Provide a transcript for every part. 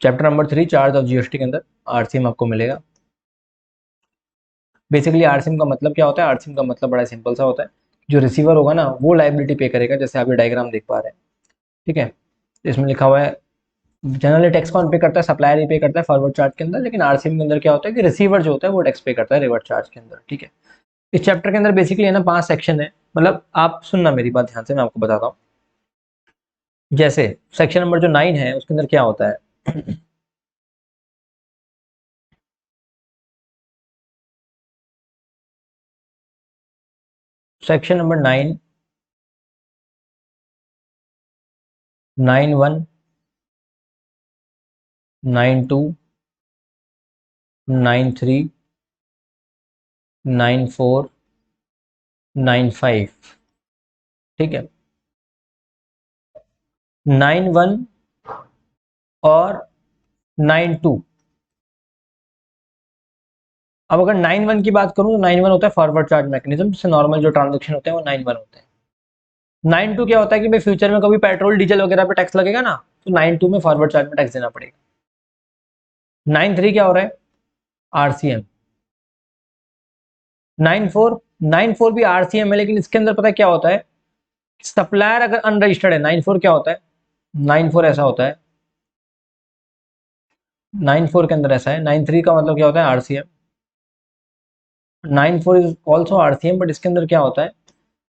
Chapter number 3 charge of GST के अंदर RCM आपको मिलेगा। बेसिकली आरसीएम का मतलब क्या होता है? आरसीएम का मतलब बड़ा सिंपल सा होता है, जो रिसीवर होगा ना वो लायबिलिटी पे करेगा, जैसे आप ये डायग्राम देख पा रहे हैं। ठीक है, इसमें लिखा हुआ है जनरली टैक्स कौन पे करता है? सप्लायर ही पे करता है फॉरवर्ड चार्ज के अंदर, लेकिन आरसीएम के अंदर क्या होता है कि रिसीवर जो होता है वो टैक्स पे करता है रिवर्स चार्ज के अंदर। ठीक है, इस चैप्टर के अंदर बेसिकली है ना 5 सेक्शन है, मतलब आप सुनना मेरी बात ध्यान से, मैं आपको बताता हूँ। जैसे सेक्शन नंबर जो 9 है उसके अंदर क्या होता है सेक्शन नंबर 9, 9(1), 9(2), 9(3), 9(4), 9(5). ठीक है, 9(1) और 9(2। अब अगर 9(1) की बात करूं तो 9(1) होता है फॉरवर्ड चार्ज मैकेनिज्म, जिससे नॉर्मल जो ट्रांजेक्शन होते हैं वो 9(1) होते हैं। 9(2) क्या होता है कि भाई फ्यूचर में कभी पेट्रोल डीजल वगैरह पे टैक्स लगेगा ना, तो 9(2) में फॉरवर्ड चार्ज में टैक्स देना पड़ेगा। 9(3) क्या हो रहा है? आरसीएम। 9(4), 9(4) भी आरसीएम है, लेकिन इसके अंदर पता है क्या होता है? सप्लायर अगर अनरजिस्टर्ड है, 9(4) क्या होता है? 9(4) ऐसा होता है, 9(4) के अंदर ऐसा है। 9(3) का मतलब क्या होता है? RCM. 9(4) is also RCM, but इसके अंदर क्या होता है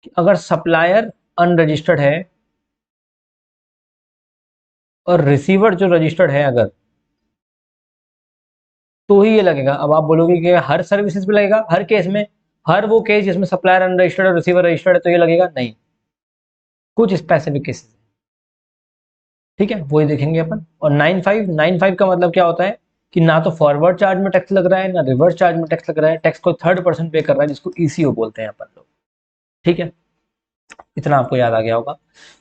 कि अगर सप्लायर अनरजिस्टर्ड है और रिसीवर जो रजिस्टर्ड है अगर, तो ही ये लगेगा। अब आप बोलोगे कि हर सर्विसेज पे लगेगा, हर केस में, हर वो केस जिसमें सप्लायर अनरजिस्टर्ड और रिसीवर रजिस्टर्ड है तो ये लगेगा? नहीं, कुछ स्पेसिफिक केसेस। ठीक है, वही देखेंगे अपन। और 9(5), 9(5) का मतलब क्या होता है कि ना तो फॉरवर्ड चार्ज में टैक्स लग रहा है ना रिवर्स चार्ज में टैक्स लग रहा है, टैक्स को थर्ड पर्सन पे कर रहा है, जिसको ईसीओ बोलते हैं अपन लोग। ठीक है, इतना आपको याद आ गया होगा।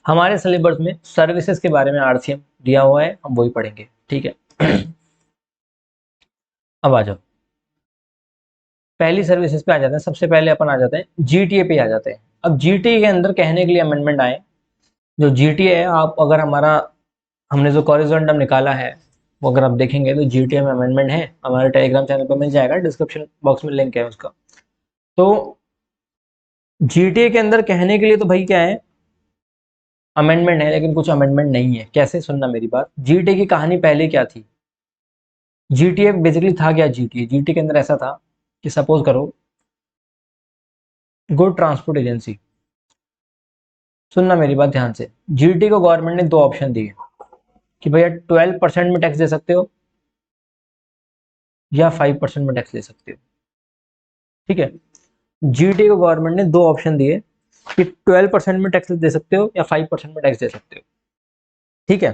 हमारे सिलेबस में सर्विसेज के बारे में आरसीएम दिया हुआ है, हम वही पढ़ेंगे। ठीक है अब आ जाओ, पहली सर्विसेज पे आ जाते हैं। सबसे पहले अपन आ जाते हैं जीटीए पे आ जाते हैं। अब जीटीए के अंदर कहने के लिए अमेंडमेंट आए। जो जीटीए है, आप अगर हमारा हमने जो कॉरिजोंडम निकाला है वो अगर आप देखेंगे तो जीटीए में अमेंडमेंट है, हमारे टेलीग्राम चैनल पर मिल जाएगा, डिस्क्रिप्शन बॉक्स में लिंक है उसका। तो जीटीए के अंदर कहने के लिए तो भाई क्या है, अमेंडमेंट है, लेकिन कुछ अमेंडमेंट नहीं है। कैसे? सुनना मेरी बात। जीटीए की कहानी पहले क्या थी? जीटीए बेसिकली था क्या? जीटीए के अंदर ऐसा था कि सपोज करो गुड ट्रांसपोर्ट एजेंसी, सुनना मेरी बात ध्यान से। जीटीए को गवर्नमेंट ने 2 ऑप्शन दिए कि भैया 12% में टैक्स दे सकते हो या 5% में टैक्स ले सकते हो। ठीक है, जीटीए को गवर्नमेंट ने 2 ऑप्शन दिए कि 12% में टैक्स दे सकते हो या 5% में टैक्स दे सकते हो। ठीक है,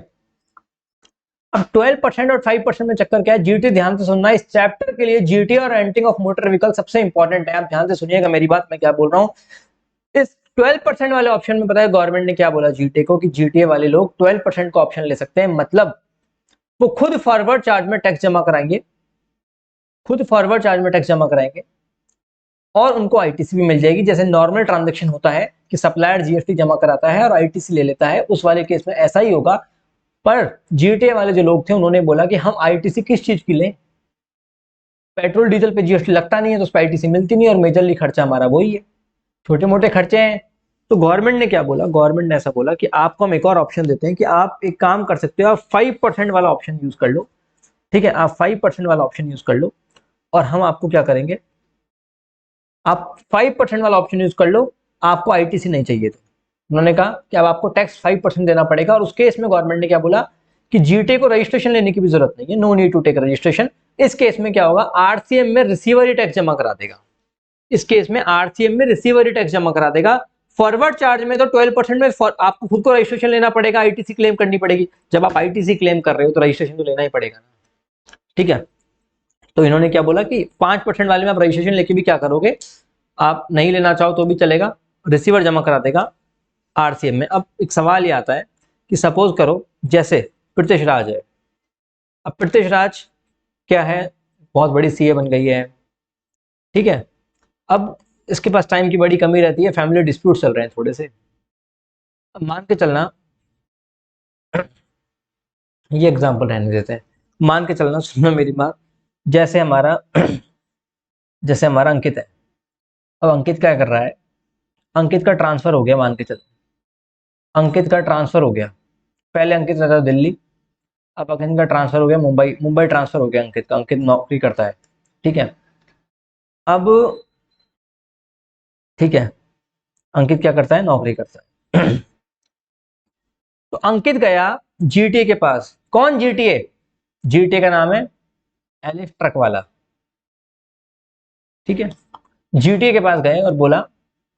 अब 12% और 5% में चक्कर क्या है? जीटी, ध्यान से सुनना, इस चैप्टर के लिए जीटी और रेंटिंग ऑफ मोटर व्हीकल सबसे इंपॉर्टेंट है। आप ध्यान से सुनिएगा मेरी बात, मैं क्या बोल रहा हूं। इस 12% वाले ऑप्शन में पता है गवर्नमेंट ने क्या बोला जीटी को, कि जीटीए वाले लोग 12% का ऑप्शन ले सकते हैं, मतलब वो खुद फॉरवर्ड चार्ज में टैक्स जमा कराएंगे, खुद फॉरवर्ड चार्ज में टैक्स जमा कराएंगे और उनको आईटीसी भी मिल जाएगी। जैसे नॉर्मल ट्रांजैक्शन होता है कि सप्लायर जीएसटी जमा कराता है और आईटीसी ले लेता है, उस वाले केस में ऐसा ही होगा। पर जीटीए वाले जो लोग थे उन्होंने बोला कि हम आईटीसी किस चीज की लें, पेट्रोल डीजल पे जीएसटी लगता नहीं है तो उस पर आईटीसी मिलती नहीं, और मेजरली खर्चा हमारा वही है, छोटे मोटे खर्चे हैं। तो गवर्नमेंट ने क्या बोला? गवर्नमेंट ने ऐसा बोला कि आपको हम एक और ऑप्शन देते हैं कि आप एक काम कर सकते हो, आप 5% वाला ऑप्शन यूज कर लो। ठीक है, आप 5% वाला ऑप्शन यूज कर लो और हम आपको क्या करेंगे, आप 5% वाला ऑप्शन यूज कर लो, आपको आईटीसी नहीं चाहिए। तो उन्होंने कहा कि अब आपको टैक्स 5% देना पड़ेगा। और उस केस में गवर्नमेंट ने क्या बोला कि जीटीए को रजिस्ट्रेशन लेने की भी जरूरत नहीं है, no need to take registration. इस केस में क्या होगा, आरसीएम में रिसीवर ही टैक्स जमा करा देगा। इस केस में आरसीएम में रिसीवर ही टैक्स जमा करा देगा। फॉरवर्ड चार्ज में तो 12% में आपको खुद को रजिस्ट्रेशन लेना पड़ेगा, आईटीसी क्लेम करनी पड़ेगी। जब आप आईटीसी क्लेम कर रहे हो तो रजिस्ट्रेशन तो लेना ही पड़ेगा ना। ठीक है, तो इन्होंने क्या बोला कि 5% वाले में आप रजिस्ट्रेशन लेके भी क्या करोगे, आप नहीं लेना चाहो तो भी चलेगा, रिसीवर जमा करा देगा आरसीएम में। अब एक सवाल ये आता है कि सपोज करो जैसे प्रीतिश राज है। अब प्रीतिश राज क्या है, बहुत बड़ी सीए बन गई है। ठीक है, अब इसके पास टाइम की बड़ी कमी रहती है, फैमिली डिस्प्यूट चल रहे हैं थोड़े से। अब मान के चलना, ये एग्जांपल रहने देते हैं, मान के चलना, सुनना मेरी बात, जैसे हमारा जैसे हमारा अंकित है। अब अंकित क्या कर रहा है, अंकित का ट्रांसफर हो गया, मान के चल, अंकित का ट्रांसफर हो गया। पहले अंकित रहता था दिल्ली, अब अंकित का ट्रांसफर हो गया मुंबई, मुंबई ट्रांसफर हो गया अंकित का, अंकित नौकरी करता है। ठीक है, अब ठीक है, अंकित क्या करता है, नौकरी करता है। तो अंकित गया जीटीए के पास। कौन जीटीए? जीटीए का नाम है एलिस ट्रक वाला। ठीक है, जीटीए के पास गए और बोला,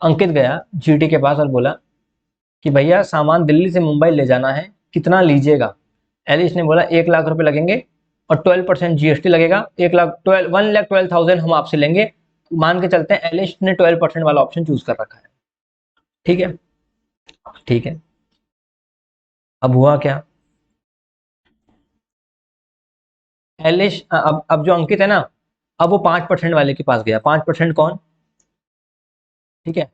अंकित गया जीटीए के पास और बोला कि भैया सामान दिल्ली से मुंबई ले जाना है, कितना लीजिएगा? एलिस ने बोला 1 लाख रुपए लगेंगे और 12% जीएसटी लगेगा, 1,12,000 हम आपसे लेंगे। मान के चलते हैं एलिस ने 12% वाला ऑप्शन चूज कर रखा है। ठीक है, ठीक है, अब हुआ क्या, एलिश अब जो अंकित है ना, अब वो 5% वाले के पास गया। 5% कौन? ठीक है,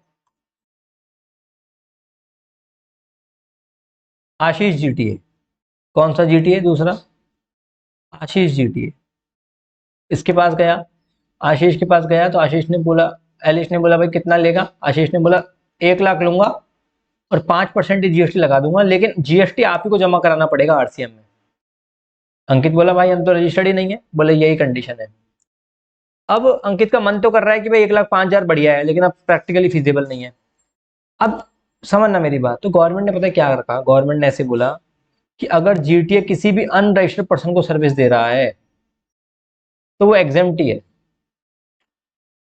आशीष जीटीए। कौन सा जीटीए? दूसरा, आशीष जीटीए। इसके पास गया, आशीष के पास गया तो आशीष ने बोला, एलिश ने बोला भाई कितना लेगा? आशीष ने बोला 1 लाख लूंगा और 5% जीएसटी लगा दूंगा, लेकिन जीएसटी आप ही को जमा कराना पड़ेगा आरसीएम में। अंकित बोला भाई हम तो रजिस्टर्ड ही नहीं है। बोले यही कंडीशन है। अब अंकित का मन तो कर रहा है कि भाई 1,05,000 बढ़िया है, लेकिन अब प्रैक्टिकली फिजिबल नहीं है। अब समझना मेरी बात, तो गवर्नमेंट ने पता है क्या रखा, गवर्नमेंट ने ऐसे बोला कि अगर जीटीए किसी भी अनरजिस्टर्ड पर्सन को सर्विस दे रहा है तो वो एग्जेम्प्ट ही है।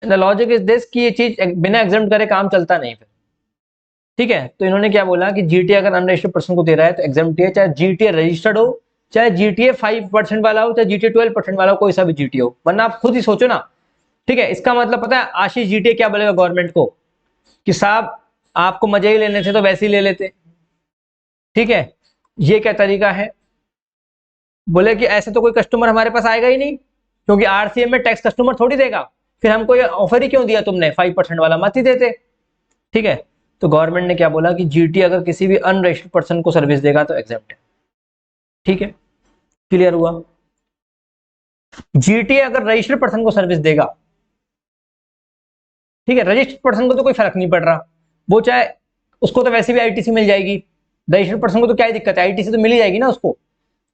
द लॉजिक इज दिस कि ये चीज बिना एग्जेम्प्ट करे काम चलता नहीं फिर। ठीक है, तो इन्होंने क्या बोला कि जीटीए अगर अनरजिस्टर्ड पर्सन को दे रहा है तो एग्जेम्प्ट है, चाहे जीटीए रजिस्टर्ड हो, चाहे जीटीए 5% वाला हो, चाहे जीटीए 12% वाला हो, कोई सा भी जीटीए हो। वरना आप खुद ही सोचो ना। ठीक है, इसका मतलब पता है आशीष जीटीए क्या बोलेगा गवर्नमेंट को कि साहब आपको मजे ही लेने थे तो वैसे ही ले लेते। ठीक है, ये क्या तरीका है? बोले कि ऐसे तो कोई कस्टमर हमारे पास आएगा ही नहीं, क्योंकि आरसीएम में टैक्स कस्टमर थोड़ी देगा, फिर हमको ये ऑफर ही क्यों दिया तुमने, 5% वाला मत ही देते। ठीक है, तो गवर्नमेंट ने क्या बोला कि जीटी अगर किसी भी अनरजिस्टर्ड पर्सन को सर्विस देगा तो एग्जेम्प्ट है। ठीक है, क्लियर हुआ? जीटी अगर रजिस्टर्ड पर्सन को सर्विस देगा, ठीक है, रजिस्टर्ड पर्सन को तो कोई फर्क नहीं पड़ रहा, वो चाहे, उसको तो वैसे भी आईटीसी मिल जाएगी। रजिस्टर्ड पर्सन को तो क्या दिक्कत है, आईटीसी तो मिल ही जाएगी ना उसको,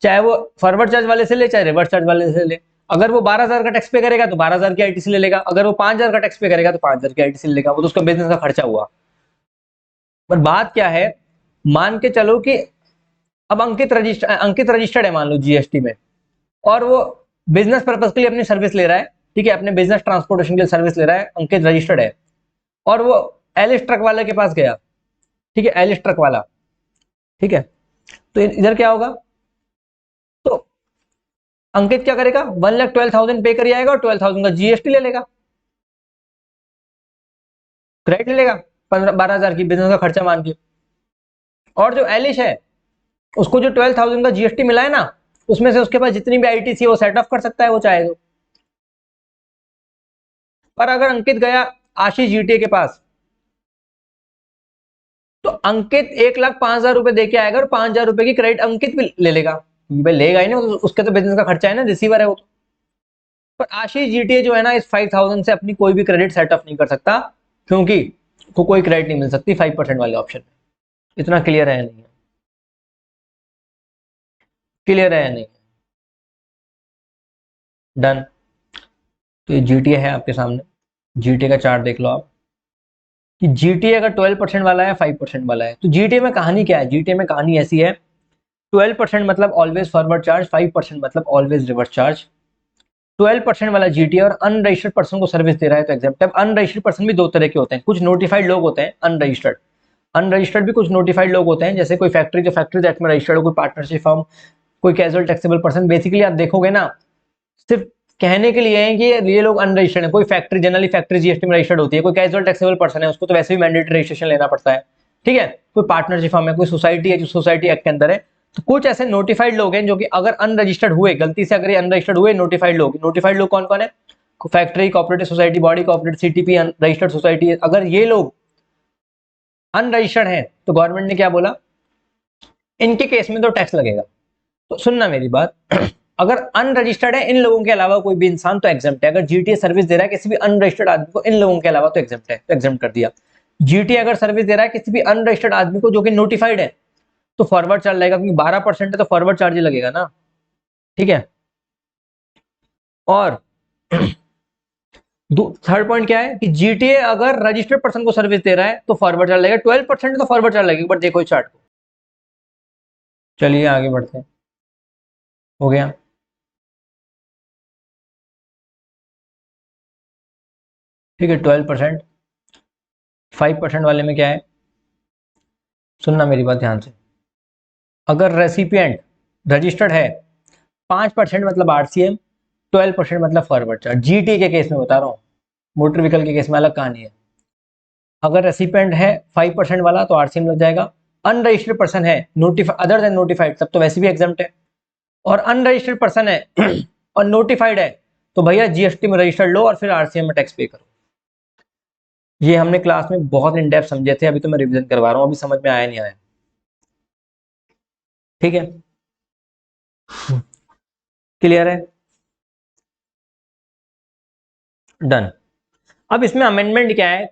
चाहे वो फॉरवर्ड चार्ज वाले से ले चाहे रिवर्स चार्ज वाले से ले। अगर वो 12,000 का टैक्स पे करेगा तो 12,000 की आईटीसी ले लेगा, अगर वो 5,000 का टैक्स पे करेगा तो 5,000 की आईटीसी ले लेगा, वो तो उसका बिजनेस का खर्चा हुआ। पर बात क्या है, मान के चलो कि अब अंकित रजिस्टर्ड है मान लो जीएसटी में, और वो बिजनेस पर्पज के लिए अपनी सर्विस ले रहा है। ठीक है, अपने बिजनेस ट्रांसपोर्टेशन के लिए सर्विस ले रहा है, अंकित रजिस्टर्ड है, और वो एलिस ट्रक वाले के पास गया। ठीक है, एलिस ट्रक वाला। ठीक है, तो इधर क्या होगा, तो अंकित क्या करेगा, 1,12,000 पे कर आएगा और 12,000 का जीएसटी ले लेगा, क्रेडिट ले लेगा 12,000 की बिजनेस का खर्चा मान के। और जो एलिश है उसको जो 12,000 का जीएसटी मिला है ना, उसमें से उसके पास जितनी भी आईटीसी वो सेट ऑफ कर सकता है वो चाहे तो। पर अगर अंकित गया आशीष जीटीए के पास, तो अंकित 1,05,000 रुपए दे के आएगा और 5,000 रुपए की क्रेडिट अंकित भी ले लेगा। भाई लेगा ही ना, उसके तो बिजनेस का खर्चा है ना, रिसीवर है वो तो। पर आशीष जीटीए जो है ना, इस 5,000 से अपनी कोई भी क्रेडिट सेट ऑफ नहीं कर सकता, क्योंकि को कोई क्रेडिट नहीं मिल सकती 5% वाले ऑप्शन में। इतना क्लियर है नहीं? क्लियर है नहीं? डन। तो ये जीटीए है आपके सामने, जीटीए का चार्ट देख लो आप कि जीटीए अगर 12% वाला है, 5% वाला है, तो जीटीए में कहानी क्या है, जीटीए में कहानी ऐसी है, 12% मतलब ऑलवेज फॉरवर्ड चार्ज, 5% मतलब ऑलवेज रिवर्स चार्ज। 12% वाला जीटीए और अनरजिस्टर्ड पर्सन को सर्विस दे रहा है तो एग्जेम्प्ट है। अनरजिस्टर्ड पर्सन भी दो तरह के होते हैं, कुछ नोटिफाइड लोग होते हैं, अनरजिस्टर्ड, अनरजिस्टर्ड भी कुछ नोटिफाइड लोग होते हैं, जैसे कोई फैक्ट्री जो फैक्ट्री एक्ट में रजिस्टर्ड हो, कोई पार्टनरशिप फर्म, कोई कैजुअल टैक्सेबल पर्सन। बेसिकली आप देखोगे ना, सिर्फ कहने के लिए है कि ये लोग अनरजिस्टर्ड है। कोई फैक्ट्री, जनरली फैक्ट्री जीएसटी में रजिस्टर्ड होती है, कोई कैजुअल टैक्सेबल पर्सन है उसको तो वैसे भी मैंडेटरी रजिस्ट्रेशन लेना पड़ता है। ठीक है, कोई पार्टनरशिप फर्म है, कोई सोसाइटी है जो सोसाइटी एक्ट के अंदर है। तो कुछ ऐसे नोटिफाइड लोग हैं जो कि अगर अनरजिस्टर्ड हुए, गलती से अगर ये अनरजिस्टर्ड हुए, नोटिफाइड लोग कौन कौन है, factory, cooperative society, body cooperative, CTP, registered society, अगर ये लोग अनरजिस्टर्ड हैं तो गवर्नमेंट ने क्या बोला, इनके केस में तो टैक्स लगेगा। तो सुनना मेरी बात, अगर अनरजिस्टर्ड है इन लोगों के अलावा कोई भी इंसान तो एग्जम्प्ट है। अगर जीटीए सर्विस दे रहा है किसी भी अनरजिस्टर्ड आदमी को इन लोगों के अलावा तो एग्जम्प्ट है, तो एग्जम्प्ट कर दिया। जीटीए अगर सर्विस दे रहा है किसी भी अनरजिस्टर्ड आदमी को जो कि नोटिफाइड है तो फॉरवर्ड चार्ज लगेगा, क्योंकि 12% है तो फॉरवर्ड चार्ज ही लगेगा ना, ठीक है। और थर्ड पॉइंट क्या है कि जीटीए अगर रजिस्टर्ड पर्सन को सर्विस दे रहा है तो फॉरवर्ड चार्ज लगेगा, 12% तो फॉरवर्ड चार्ज लगेगा। बट देखो इस चार्ट को, चलिए आगे बढ़ते हैं। हो गया, ठीक है। 12%, 5% वाले में क्या है, सुनना मेरी बात ध्यान से। अगर रेसिपिएंट रजिस्टर्ड है 5% मतलब आरसीएम, 12% मतलब फॉरवर्ड चार्ज। जीटी के केस में बता रहा हूँ, मोटर व्हीकल के केस में अलग कहानी है। अगर रेसिपिएंट है 5% वाला तो आरसीएम लग जाएगा। अनरजिस्टर्ड पर्सन है नोटिफाइड अदर देन नोटिफाइड तब तो वैसे भी एग्जाम्प्ट है। और अनरजिस्टर्ड पर्सन है और नोटिफाइड है तो भैया जीएसटी में रजिस्टर्ड लो और फिर आरसीएम में टैक्स पे करो। ये हमने क्लास में बहुत इन डेप्थ समझे थे, अभी तो मैं रिवीजन करवा रहा हूँ, अभी समझ में आया नहीं आया, ठीक है। क्लियर है, डन। अब इसमें अमेंडमेंट क्या है,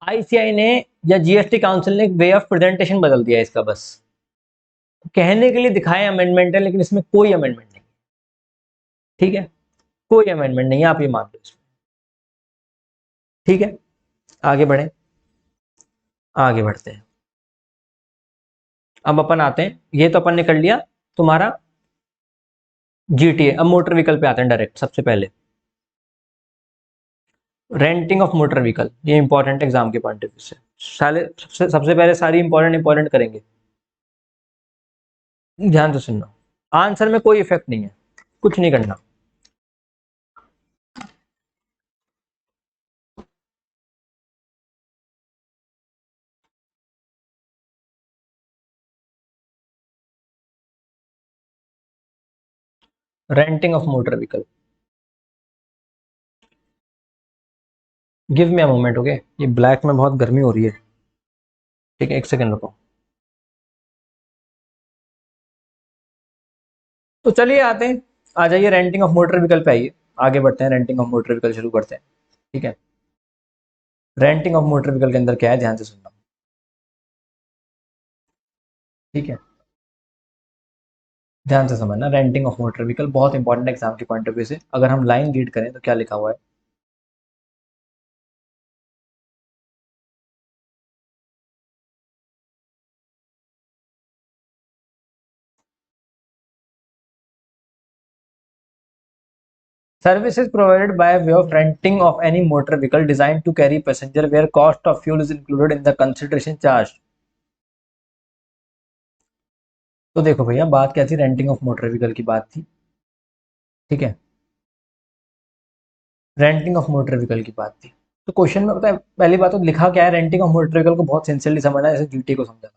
आईसीआई ने या जीएसटी काउंसिल ने वे ऑफ प्रेजेंटेशन बदल दिया इसका। बस कहने के लिए दिखाए अमेंडमेंट है, लेकिन इसमें कोई अमेंडमेंट नहीं, ठीक है। कोई अमेंडमेंट नहीं है, आप ये मान लो इसमें, ठीक है। आगे बढ़े, आगे बढ़ते हैं। अब अपन आते हैं, ये तो अपन ने कर लिया तुम्हारा जीटीए। अब मोटर व्हीकल पे आते हैं डायरेक्ट। सबसे पहले रेंटिंग ऑफ मोटर व्हीकल, ये इंपॉर्टेंट एग्जाम के पॉइंट ऑफ व्यू से। साले सबसे पहले सारी इंपॉर्टेंट करेंगे, ध्यान से सुनना। आंसर में कोई इफेक्ट नहीं है, कुछ नहीं करना। Renting of motor vehicle, give me a moment, okay. ये ब्लैक में बहुत गर्मी हो रही है, ठीक है, एक सेकंड रुको। तो चलिए आते हैं, आ जाइए रेंटिंग ऑफ मोटर व्हीकल पे आइए। आगे बढ़ते हैं, रेंटिंग ऑफ मोटर व्हीकल शुरू करते हैं, ठीक है। रेंटिंग ऑफ मोटर व्हीकल के अंदर क्या है, ध्यान से सुनना, ठीक है। ध्यान से समझना, रेंटिंग ऑफ मोटर व्हीकल बहुत इंपॉर्टेंट एग्जाम के पॉइंट ऑफ व्यू से। अगर हम लाइन रीड करें तो क्या लिखा हुआ है, services provided by way of renting of any motor vehicle designed to carry passenger where cost of fuel is included in the consideration charge। तो देखो भैया बात क्या थी, रेंटिंग ऑफ मोटर व्हीकल की बात थी, ठीक है। रेंटिंग ऑफ मोटर व्हीकल की बात थी। तो क्वेश्चन में पता है पहली बात तो लिखा क्या है, रेंटिंग ऑफ मोटर व्हीकल को बहुत सिंसियरली समझना है, जैसे जीटी को समझा।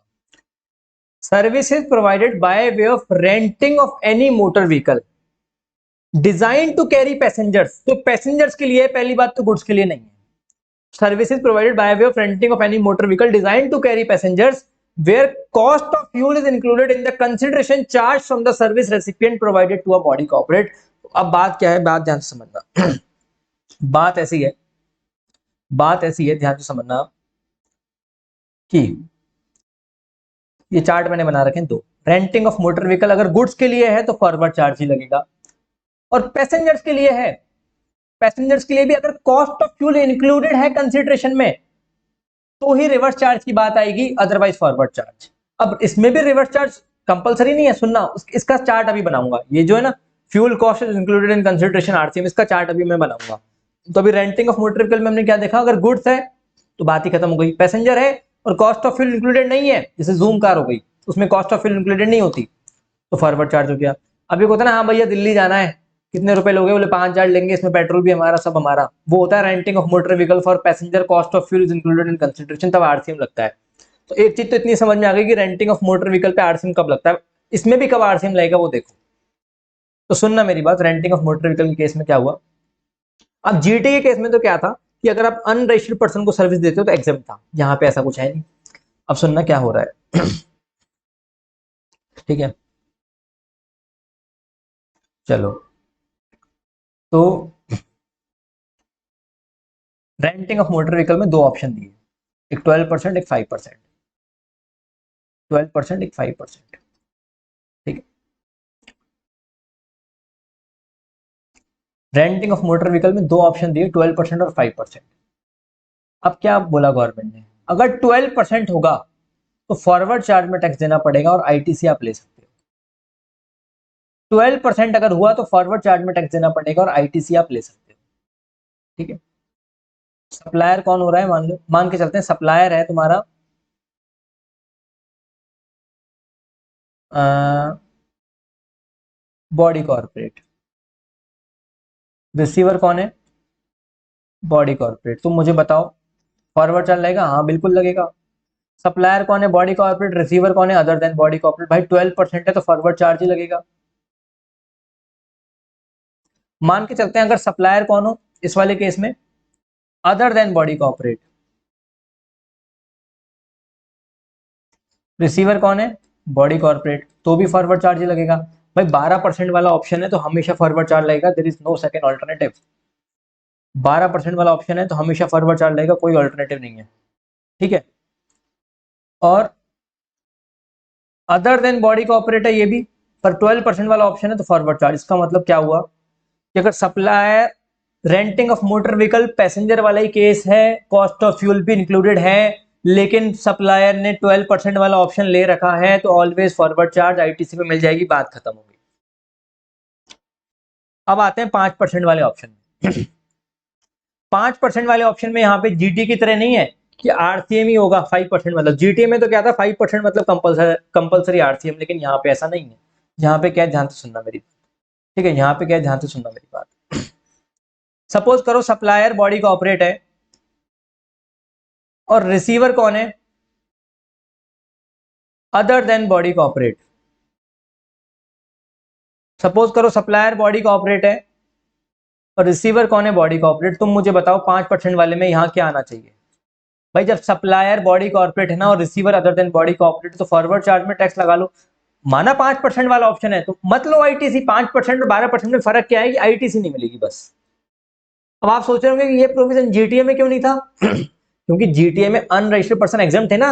Services provided by way of renting of any motor vehicle design to carry passengers, तो पैसेंजर्स के लिए, पहली बात तो गुड्स के लिए नहीं है। Services provided by way of renting of any motor vehicle design to carry passengers where cost of fuel is included in the consideration charged from the service recipient provided to a body corporate। अब बात क्या है, बात ध्यान से समझना बात ऐसी है, बात ऐसी है, ध्यान से समझना कि ये चार्ट मैंने बना रखे हैं दो। रेंटिंग ऑफ मोटर व्हीकल अगर गुड्स के लिए है तो फॉरवर्ड चार्ज ही लगेगा, और पैसेंजर्स के लिए है, पैसेंजर्स के लिए भी अगर कॉस्ट ऑफ फ्यूल इंक्लूडेड है कंसिडरेशन में तो ही रिवर्स चार्ज की बात आएगी, अदरवाइज फॉरवर्ड चार्ज। अब इसमें भी रिवर्स चार्ज कंपलसरी नहीं है, सुनना इसका चार्ट अभी बनाऊंगा। ये जो है ना fuel cost is included in consideration RCM, इसका चार्ट अभी मैं बनाऊंगा। तो अभी रेंटिंग ऑफ मोटर व्हीकल में हमने क्या देखा, अगर गुड्स है तो बात ही खत्म हो गई, पैसेंजर है और कॉस्ट ऑफ फ्यूल इंक्लूडेड नहीं है, जैसे जूम कार हो गई उसमें कॉस्ट ऑफ फ्यूल इंक्लूडेड नहीं होती तो फॉरवर्ड चार्ज हो गया। अभी होता है ना, हाँ भैया दिल्ली जाना है, कितने रुपए लोगे, बोले 5,000 लेंगे, इसमें पेट्रोल भी हमारा, सब हमारा, वो होता है renting of motor vehicle for passenger cost of fuel is included in consideration, तब आरसीएम लगता है। तो एक चीज तो इतनी समझ में आ गई कि रेंटिंग ऑफ मोटर व्हीकल पे आरसीएम कब लगता है, इसमें भी कब आरसीएम लगेगा वो देखो। तो सुनना मेरी बात, रेंटिंग ऑफ मोटर व्हीकल के केस में क्या हुआ। अब जीटी के केस में तो क्या था कि अगर आप अनरजिस्टर्ड पर्सन को सर्विस देते हो तो एग्जाम्प्ट था, यहाँ पे ऐसा कुछ है नहीं। अब सुनना क्या हो रहा है ठीक है। चलो, तो रेंटिंग ऑफ मोटर व्हीकल में दो ऑप्शन दिए, एक 12%, एक 5%। 12%, एक 5%। ठीक है, रेंटिंग ऑफ मोटर व्हीकल में दो ऑप्शन दिए, 12% और 5%। अब क्या बोला गवर्नमेंट ने, अगर 12% होगा तो फॉरवर्ड चार्ज में टैक्स देना पड़ेगा और आईटीसी आप ले सकते हो। 12% अगर हुआ तो फॉरवर्ड चार्ज में टैक्स देना पड़ेगा और आईटीसी आप ले सकते हो। ठीक है, सप्लायर कौन हो रहा है, मान लो, मान के चलते हैं सप्लायर है तुम्हारा बॉडी कॉर्पोरेट, रिसीवर कौन है, बॉडी कॉर्पोरेट। तुम मुझे बताओ फॉरवर्ड चार्ज लगेगा, हाँ बिल्कुल लगेगा। सप्लायर कौन है, बॉडी कॉर्पोरेट। रिसीवर कौन है, अदर देन बॉडी कॉर्पोरेट। भाई 12% है तो फॉरवर्ड चार्ज ही लगेगा। मान के चलते हैं अगर सप्लायर कौन हो इस वाले केस में, other than body corporate. Receiver कौन है, बॉडी कॉर्पोरेट, तो भी फॉरवर्ड चार्ज ही लगेगा। भाई 12% वाला ऑप्शन है तो हमेशा फॉरवर्ड चार्ज लगेगा, there is no second alternative. 12% वाला ऑप्शन है तो हमेशा फॉरवर्ड चार्ज लगेगा, कोई ऑल्टरनेटिव नहीं है। ठीक है, और अदर देन बॉडी कॉर्पोरेट है ये भी, पर 12% वाला ऑप्शन है तो फॉरवर्ड चार्ज। इसका मतलब क्या हुआ कि अगर supplier renting of motor vehicle passenger वाला ही केस है, कॉस्ट ऑफ फ्यूल भी इंक्लूडेड है, लेकिन सप्लायर ने 12% वाला ऑप्शन ले रखा है तो ऑलवेज फॉरवर्ड चार्ज आईटीसी में मिल जाएगी, बात खत्म होगी। अब आते हैं 5% वाले ऑप्शन में। 5% वाले ऑप्शन में यहाँ पे जीटी की तरह नहीं है कि आरसीएम ही होगा 5% मतलब। जीटीए में तो क्या था, 5% मतलब कंपलसरी आरसीएम, लेकिन यहाँ पे ऐसा नहीं है। यहाँ पे क्या है, ध्यान से सुनना मेरी, ठीक है, यहाँ पे क्या है, ध्यान से सुनना मेरी बात। सपोज करो सप्लायर बॉडी कॉर्पोरेट है और रिसीवर कौन है, other than body corporate. Suppose करो सप्लायर बॉडी कॉर्पोरेट है और रिसीवर कौन है, बॉडी कॉर्पोरेट। तुम मुझे बताओ 5% वाले में यहाँ क्या आना चाहिए। भाई जब सप्लायर बॉडी कॉर्पोरेट है ना और receiver other than body corporate, तो फॉरवर्ड चार्ज में टैक्स लगा लो। माना 5% वाला ऑप्शन है तो मत लो आईटीसी। 5% और 12% में फर्क क्या है कि आईटीसी नहीं मिलेगी बस। अब आप सोच रहे होंगे कि ये प्रोविजन जीटीए में क्यों नहीं था? क्योंकि जीटीए में अनरजिस्टर्ड पर्सन एग्जाम्प्ट है ना।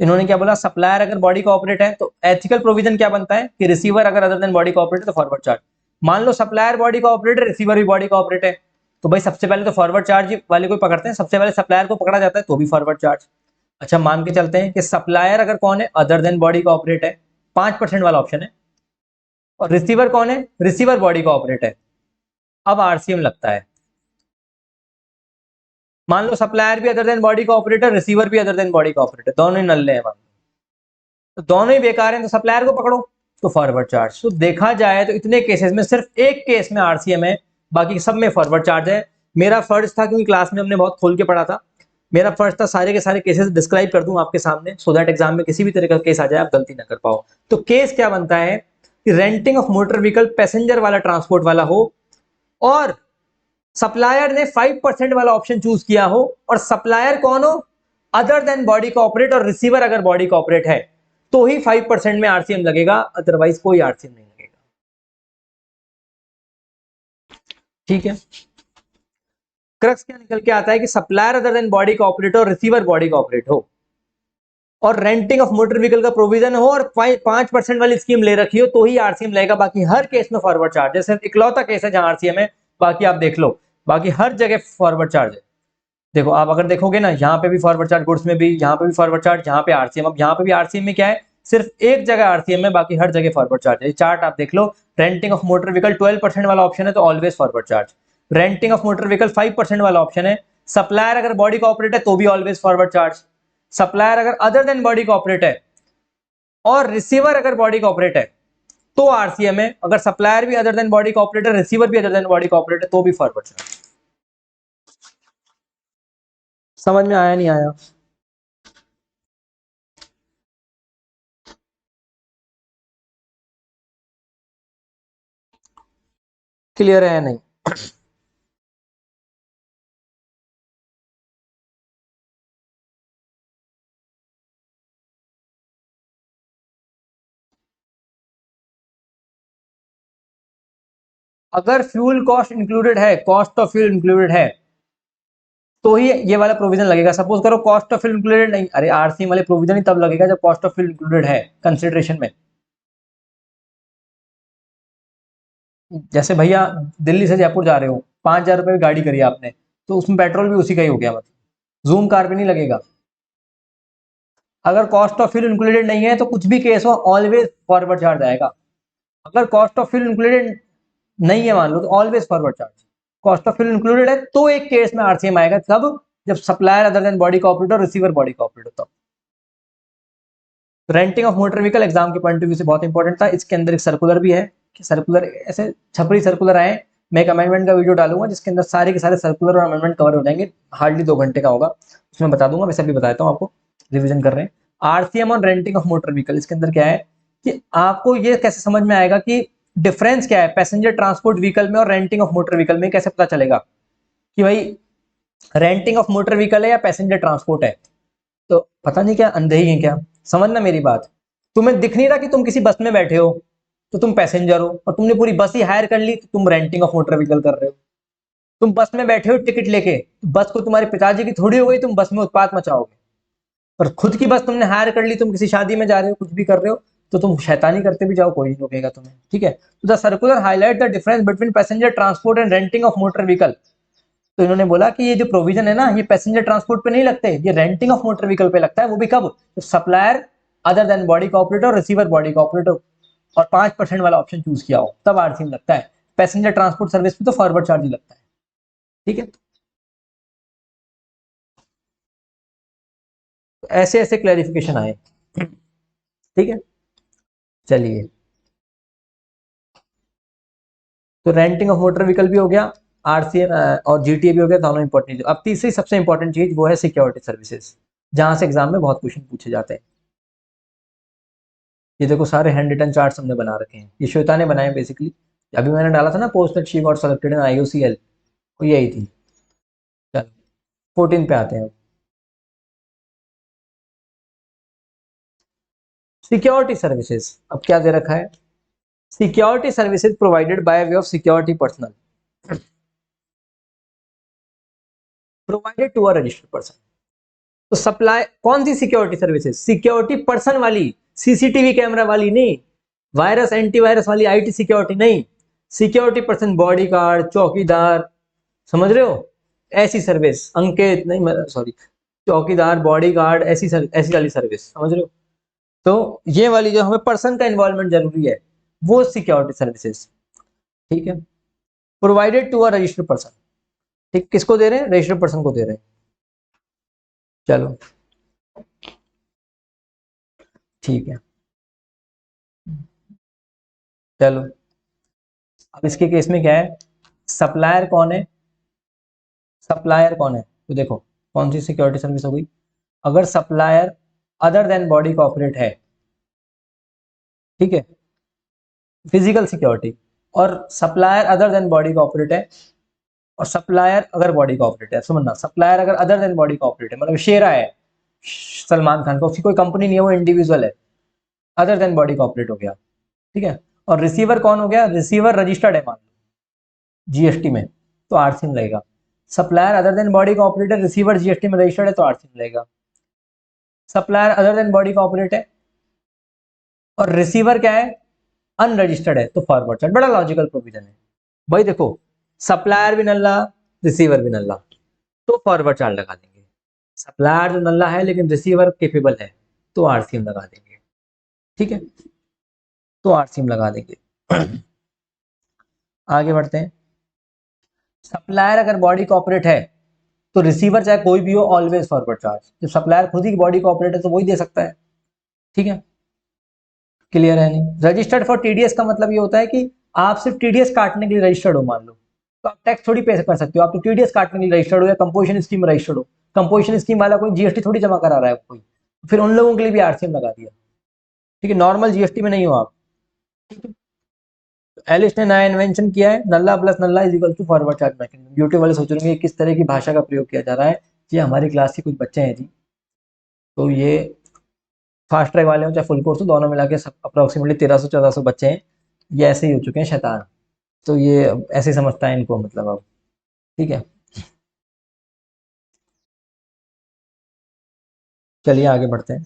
इन्होंने क्या बोला, सप्लायर अगर बॉडी कॉर्पोरेट है तो एथिकल प्रोविजन क्या बनता है कि रिसीवर अगर अदर देन बॉडी कॉर्पोरेट है तो फॉरवर्ड चार्ज। मान लो सप्लायर बॉडी कॉर्पोरेट है, रिसीवर भी बॉडी कॉर्पोरेट है, तो भाई सबसे पहले तो फॉरवर्ड चार्ज वाले को पकड़ते हैं, सबसे पहले सप्लायर को पकड़ा जाता है तो भी फॉरवर्ड चार्ज। अच्छा मान के चलते हैं कि सप्लायर अगर कौन है, अदर देन बॉडी कॉर्पोरेट है, 5% वाला ऑप्शन है, और रिसीवर कौन है, रिसीवर बॉडी कॉर्पोरेट है। अब आरसीएम लगता है। मान लो सप्लायर भी अदर देन बॉडी कॉर्पोरेट है, रिसीवर भी अदर देन बॉडी कॉर्पोरेट है, दोनों ही नल्ले हैं, मान लो तो दोनों ही बेकार हैं, तो सप्लायर को पकड़ो तो फॉरवर्ड चार्ज। तो देखा जाए तो इतने केसेस में सिर्फ एक केस में आरसीएम है, बाकी सब में फॉरवर्ड चार्ज है। मेरा फर्ज था, क्योंकि क्लास में हमने बहुत खोल के पढ़ा था, मेरा फर्ज था सारे के सारे केसेस डिस्क्राइब कर दूं आपके सामने, सो दैट एग्जाम में किसी भी तरह का केस आ जाए आप गलती ना कर पाओ। तो केस क्या बनता है कि renting of motor vehicle passenger वाला ट्रांसपोर्ट वाला हो और सप्लायर ने 5% वाला ऑप्शन चूज किया हो, और सप्लायर कौन हो, अदर देन बॉडी कॉर्पोरेट, और रिसीवर अगर बॉडी कॉर्पोरेट है तो ही 5% में आरसीएम लगेगा, अदरवाइज कोई आरसीएम नहीं लगेगा। ठीक है, क्रक्स क्या निकल के आता है कि supplier other than body corporate और रिसीवर बॉडी कॉर्पोरेट हो और रेंटिंग ऑफ मोटर व्हीकल का प्रोविजन हो और 5% वाली स्कीम ले रखी हो तो ही आरसीएम लगेगा, बाकी हर केस में फॉरवर्ड चार्ज है। सिर्फ इकलौता केस है जहां आरसीएम है, बाकी आप देख लो, बाकी हर जगह फॉरवर्ड चार्ज है। देखो आप अगर देखोगे ना, यहाँ पे भी फॉरवर्ड चार्ज, गुड्स में भी, यहाँ पे भी फॉरवर्ड चार्ज, यहाँ पे आरसीएम। अब यहाँ पे भी आरसीएम में क्या है, सिर्फ एक जगह आरसीएम है, बाकी हर जगह फॉरवर्ड चार्ज है। चार्ट आप देख लो, रेंटिंग ऑफ मोटर व्हीकल 12% वाला ऑप्शन है तो always forward charge. Renting of motor vehicle 5% वाला ऑप्शन है, सप्लायर अगर बॉडी कॉर्पोरेट है तो भी ऑलवेज फॉरवर्ड चार्ज। सप्लायर अगर अदर देन बॉडी कॉर्पोरेट है और रिसीवर अगर बॉडी कॉर्पोरेट है तो आरसीएम है। अगर सप्लायर भी अदर देन बॉडी कॉर्पोरेट है, रिसीवर भी अदर देन बॉडी कॉर्पोरेट है, तो भी फॉरवर्ड चार्ज। समझ में आया नहीं आया? क्लियर है नहीं? अगर फ्यूल कॉस्ट इंक्लूडेड है, कॉस्ट ऑफ फ्यूल इंक्लूडेड है, तो ही ये वाला प्रोविजन लगेगा। सपोज करो कॉस्ट ऑफ फ्यूल इंक्लूडेड नहीं, अरे आरसीएम वाले प्रोविजन ही तब लगेगा जब कॉस्ट ऑफ फ्यूल इंक्लूडेड है कंसिडरेशन में। जैसे भैया दिल्ली से जयपुर जा रहे हो, 5,000 रुपये की गाड़ी करी आपने, तो उसमें पेट्रोल भी उसी का ही हो गया, मतलब जूम कार पे नहीं लगेगा। अगर कॉस्ट ऑफ फ्यूल इंक्लूडेड नहीं है तो कुछ भी केस हो ऑलवेज फॉरवर्ड चार्ज आएगा। अगर कॉस्ट ऑफ फ्यूल इंक्लूडेड नहीं है मान लो, तो always forward charge. Cost of fuel included है तो एक केस में आरसीएम आएगा, तब जब supplier other than body corporate receiver body corporate. तब renting of motor vehicle exam के पॉइंट ऑफ व्यू से बहुत इंपॉर्टेंट था। इसके अंदर एक सर्कुलर भी है कि सर्कुलर ऐसे छपरी सर्कुलर आए। मैं एक अमेंडमेंट का वीडियो डालूंगा जिसके अंदर सारे के सारे सर्कुलर और अमेंडमेंट कवर हो जाएंगे, हार्डली 2 घंटे का होगा, उसमें बता दूंगा। वैसे भी बताता हूँ आपको, रिविजन कर रहे हैं। आरसीएम और रेंटिंग ऑफ मोटर व्हीकल, इसके अंदर क्या है कि आपको ये कैसे समझ में आएगा कि डिफरेंस क्या है पैसेंजर ट्रांसपोर्ट व्हीकल में और रेंटिंग ऑफ मोटर व्हीकल में, कैसे पता चलेगा कि भाई रेंटिंग ऑफ मोटर व्हीकल है या पैसेंजर ट्रांसपोर्ट है। तो पता नहीं क्या अंधे ही है क्या, समझना मेरी बात। तुम्हें दिख नहीं रहा कि तुम किसी बस में बैठे हो तो तुम पैसेंजर हो, और तुमने पूरी बस ही हायर कर ली तो तुम रेंटिंग ऑफ मोटर व्हीकल कर रहे हो। तुम बस में बैठे हो टिकट लेके, बस को तुम्हारे पिताजी की थोड़ी हो गई, तुम बस में उत्पात मचाओगे। पर खुद की बस तुमने हायर कर ली, तुम किसी शादी में जा रहे हो, कुछ भी कर रहे हो, तो तुम शैतानी करते भी जाओ, कोई नहीं रोकेगा तुम्हें, ठीक है। तो the circular highlight the difference between passenger transport and renting of motor vehicle. तो इन्होंने बोला कि ये जो प्रोविजन है ना, ये पैसेंजर ट्रांसपोर्ट पे नहीं लगते, ये रेंटिंग ऑफ मोटर व्हीकल पे लगता है। वो भी कब, तो supplier other than body cooperator और रिसीवर बॉडी कोऑपरेटर और 5% वाला ऑप्शन चूज किया हो, तब आरसीएम लगता है। पैसेंजर ट्रांसपोर्ट सर्विस पे तो फॉरवर्ड चार्ज ही लगता है, ठीक है। तो ऐसे ऐसे क्लैरिफिकेशन आए, ठीक है। चलिए, तो रेंटिंग ऑफ मोटर व्हीकल भी हो गया, आरसीएम और जीटीए भी हो गया, दोनों इंपॉर्टेंट। अब तीसरी सबसे इंपॉर्टेंट चीज वो है सिक्योरिटी सर्विसेज, जहां से एग्जाम में बहुत क्वेश्चन पूछे जाते हैं। ये देखो सारे हैंड रिटन चार्ट्स हमने बना रखे हैं, ये श्वेता ने बनाए बेसिकली। अभी मैंने डाला था ना post that she got selected in IOCL, वो यही थी। चलो 14 पे आते हैं। सिक्योरिटी सर्विसेज, अब क्या दे रखा है, security services provided by way of security personnel provided to a registered person. तो सप्लाई कौन सी सिक्योरिटी सर्विसेज, सिक्योरिटी पर्सन वाली, सीसीटीवी कैमरा वाली नहीं, वायरस एंटीवायरस वाली आईटी सिक्योरिटी नहीं, सिक्योरिटी पर्सन बॉडी गार्ड चौकीदार, समझ रहे हो, ऐसी सर्विस, अंकित नहीं सॉरी, चौकीदार बॉडी गार्ड, ऐसी वाली सर्विस, समझ रहे हो। तो ये वाली जो हमें पर्सन का इन्वॉल्वमेंट जरूरी है, वो सिक्योरिटी सर्विसेज, ठीक है, provided to a registered person. ठीक, किसको दे रहे हैं, रजिस्टर्ड पर्सन को दे रहे हैं। चलो ठीक है, चलो अब इसके केस में क्या है, सप्लायर कौन है, सप्लायर कौन है, तो देखो कौन सी सिक्योरिटी सर्विस हो गई, अगर supplier other than body corporate है, ठीक है, फिजिकल सिक्योरिटी, और supplier other than body corporate है, और सप्लायर अगर बॉडी कॉर्पोरेट है, समझना, सप्लायर अगर अदर देन बॉडी कॉर्पोरेट है, मतलब शेरा है सलमान खान का, उसकी कोई कंपनी नहीं है, वो इंडिविजुअल है, अदर देन बॉडी कॉर्पोरेट हो गया, ठीक है। और रिसीवर कौन हो गया, रिसीवर रजिस्टर्ड है मान लो जीएसटी में, तो आरसीएम लगेगा। Supplier other than body corporate, receiver GST में रजिस्टर्ड है तो आरसीएम लगेगा। Supplier other than body corporate है और रिसीवर क्या है, अनरजिस्टर्ड है, तो फॉरवर्ड चार्ज। बड़ा लॉजिकल प्रोविजन है भाई। देखो सप्लायर भी नल्ला, रिसीवर भी नल्ला, तो फॉरवर्ड चार्ज लगा देंगे। सप्लायर जो नल्ला है लेकिन रिसीवर केपेबल है, तो आरसीएम लगा देंगे, ठीक है, तो आरसीएम लगा देंगे। आगे बढ़ते हैं। सप्लायर अगर बॉडी कॉर्पोरेट है तो रिसीवर चाहे कोई भी हो ऑलवेज फॉरवर्ड चार्ज। जब सप्लायर खुद ही बॉडी कॉर्पोरेट है तो वही दे सकता है, ठीक है, क्लियर है नहीं। रजिस्टर्ड फॉर टीडीएस का मतलब ये होता है कि आप सिर्फ टीडीएस काटने के लिए रजिस्टर्ड हो मान लो, तो आप टैक्स थोड़ी पे कर सकते हो, आप तो टीडीएस काटने के लिए रजिस्टर्ड हो या कंपोजिशन स्कीम में रजिस्टर्ड हो। कंपोजिशन स्कीम वाला कोई जीएसटी थोड़ी जमा करा रहा है कोई, फिर उन लोगों के लिए भी आरसीएम लगा दिया, ठीक है, नॉर्मल जीएसटी में नहीं हो आप, ठीक है। एलिस ने नया इन्वेंशन किया है, नल्ला प्लस नल्ला is equal to forward charge mechanism. YouTube वाले सोच रहे हैं किस तरह की भाषा का प्रयोग किया जा रहा है। ये हमारी क्लास के कुछ बच्चे हैं जी, तो ये फास्ट ट्रैक वाले हो चाहे फुल कोर्स हो, दोनों मिला के अप्रोक्सीमेटली 1300-1400 बच्चे हैं, ये ऐसे ही हो चुके हैं शैतान, तो ये ऐसे समझता है इनको, मतलब अब ठीक है। चलिए आगे बढ़ते हैं,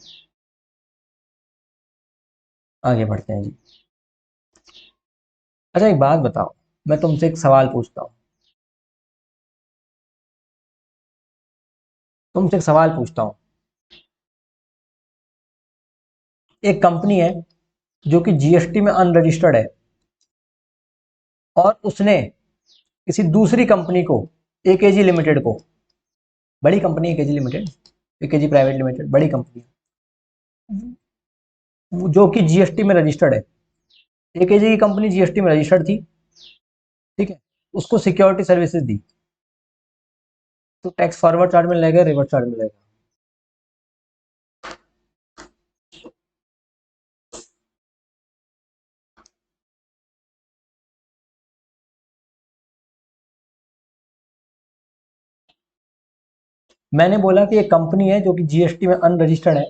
आगे बढ़ते हैं जी। अच्छा एक बात बताओ, मैं तुमसे एक सवाल पूछता हूँ, तुमसे एक सवाल पूछता हूँ। एक कंपनी है जो कि जीएसटी में अनरजिस्टर्ड है, और उसने किसी दूसरी कंपनी को, एकेजी लिमिटेड को, बड़ी company AKG limited, AKG private limited बड़ी कंपनी है, जो कि जीएसटी में रजिस्टर्ड है, एकेजी की कंपनी जीएसटी में रजिस्टर्ड थी, ठीक है, उसको सिक्योरिटी सर्विसेज दी, तो टैक्स फॉरवर्ड चार्ज में लगेगा, रिवर्स चार्ज में लगेगा? मैंने बोला कि एक कंपनी है जो कि जीएसटी में अनरजिस्टर्ड है,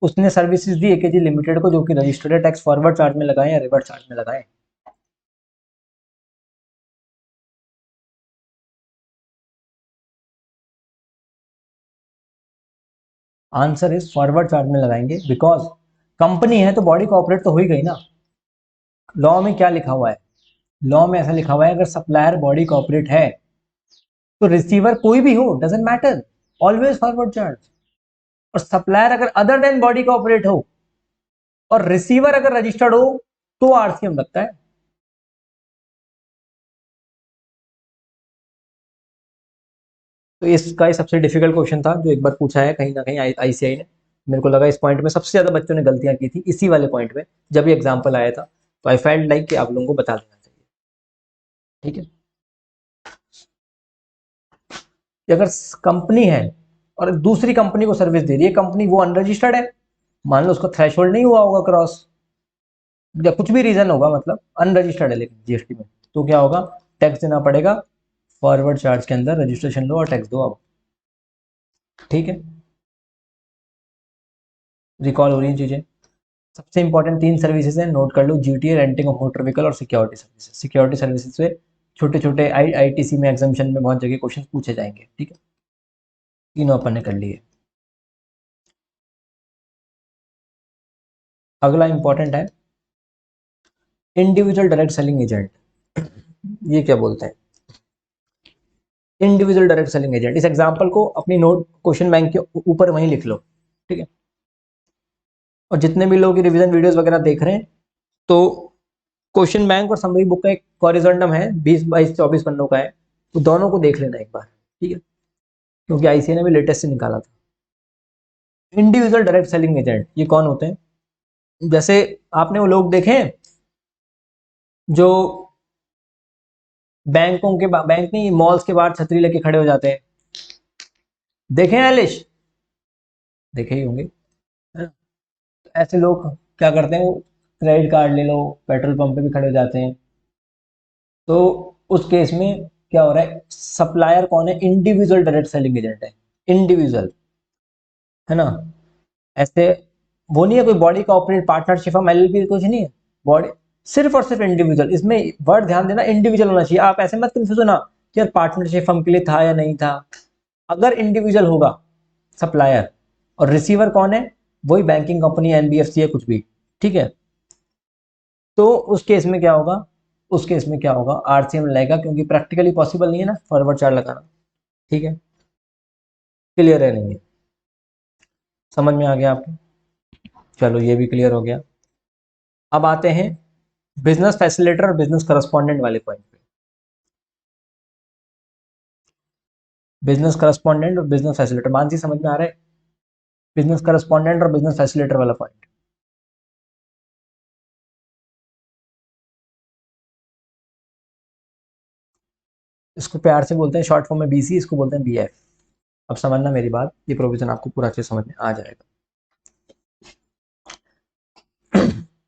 उसने सर्विसेज दी एकेजी लिमिटेड को जो कि रजिस्टर्ड है, टैक्स फॉरवर्ड चार्ज में लगाए या रिवर्स चार्ज में लगाए? आंसर इज फॉरवर्ड चार्ज में लगाएंगे, बिकॉज कंपनी है तो बॉडी कॉपरेट तो हो ही गई ना। लॉ में क्या लिखा हुआ है? लॉ में ऐसा लिखा हुआ है, अगर सप्लायर बॉडी कॉपरेट है तो रिसीवर कोई भी हो, doesn't matter, always forward charge. और सप्लायर अगर अदर देन बॉडी कॉपरेट हो और रिसीवर अगर रजिस्टर्ड हो तो आरसीएम लगता है। तो इसका ही सबसे डिफिकल्ट क्वेश्चन था जो एक बार पूछा है कहीं ना कहीं आईसीआई ने। मेरे को लगा इस पॉइंट में सबसे ज्यादा बच्चों ने गलतियां की थी, इसी वाले पॉइंट में जब ये एग्जाम्पल आया था, तो आई फेल्ट लाइक कि आप लोगों को बता देना चाहिए। ठीक है, कि अगर कंपनी है और दूसरी कंपनी को सर्विस दे रही है, कंपनी वो अनरजिस्टर्ड है, मान लो उसका थ्रेशोल्ड नहीं हुआ होगा क्रॉस, या कुछ भी रीजन होगा, मतलब अनरजिस्टर्ड है लेकिन जीएसटी में, तो क्या होगा? टैक्स देना पड़ेगा, फॉरवर्ड चार्ज के अंदर रजिस्ट्रेशन लो और टैक्स दो अब। ठीक है, रिकॉल हो रही हैं चीजें। सबसे इंपॉर्टेंट तीन सर्विसेज हैं, नोट कर लो, GTA, renting of motor vehicle और सिक्योरिटी सर्विसेज। सिक्योरिटी सर्विसेज से छोटे छोटे आईटीसी में एग्जामिशन में बहुत जगह क्वेश्चन पूछे जाएंगे। ठीक है, तीनों अपन ने कर लिए। अगला इंपॉर्टेंट है इंडिविजुअल डायरेक्ट सेलिंग एजेंट। ये क्या बोलते हैं? इंडिविजुअल डायरेक्ट सेलिंग एजेंट, इस एग्जांपल को अपनी नोट क्वेश्चन बैंक के ऊपर वहीं लिख लो। ठीक है, और जितने भी लोग रिवीजन वीडियोस वगैरह देख रहे हैं, तो क्वेश्चन बैंक और समरी बुक का एक कॉरिजोंडम है, 20 22 24 पन्नों का है, तो दोनों को देख लेना एक बार। ठीक है, क्योंकि आईसीए ने भी लेटेस्ट से निकाला था। इंडिविजुअल डायरेक्ट सेलिंग एजेंट ये कौन होते हैं? जैसे आपने वो लोग देखे हैं जो बैंकों के बैंक नहीं, मॉल्स के बाहर छतरी लेके खड़े हो जाते हैं, देखे हैं एलिश? देखे ही होंगे, है ना? तो ऐसे लोग क्या करते हैं, वो क्रेडिट कार्ड ले लो, पेट्रोल पंप पे भी खड़े हो जाते हैं। तो उस केस में क्या हो रहा है, सप्लायर कौन है? इंडिविजुअल डायरेक्ट सेलिंग एजेंट है, इंडिविजुअल, है ना? ऐसे वो नहीं है कोई बॉडी कॉर्पोरेट पार्टनरशिप, हम एलएलपी कुछ नहीं है, बॉडी सिर्फ और सिर्फ इंडिविजुअल। इसमें वर्ड ध्यान देना, इंडिविजुअल होना चाहिए, आप ऐसे मत कंफ्यूज होना कि यार पार्टनरशिप फर्म के लिए था या नहीं था। अगर इंडिविजुअल होगा सप्लायर, और रिसीवर कौन है? वही बैंकिंग कंपनी, एनबीएफसी है, कुछ भी। ठीक है, तो उस केस में क्या होगा, उस केस में क्या होगा, आरसीएम लगेगा, क्योंकि प्रैक्टिकली पॉसिबल नहीं है ना फॉरवर्ड चार्ज लगाना। ठीक है, क्लियर है नहीं है? समझ में आ गया आपको? चलो ये भी क्लियर हो गया। अब आते हैं बिजनेस फैसिलिटेटर और बिजनेस करस्पॉन्डेंट वाले पॉइंट पे। बिजनेस करस्पॉन्डेंट और बिजनेस फैसिलिटेटर, मानसी समझ में आ रहा है? बिजनेस करस्पॉन्डेंट और बिजनेस फैसिलिटेटर वाला पॉइंट। इसको प्यार से बोलते हैं शॉर्ट फॉर्म में बीसी, इसको बोलते हैं बीएफ। अब समझना मेरी बात, ये प्रोविजन आपको पूरा अच्छे समझ में आ जाएगा।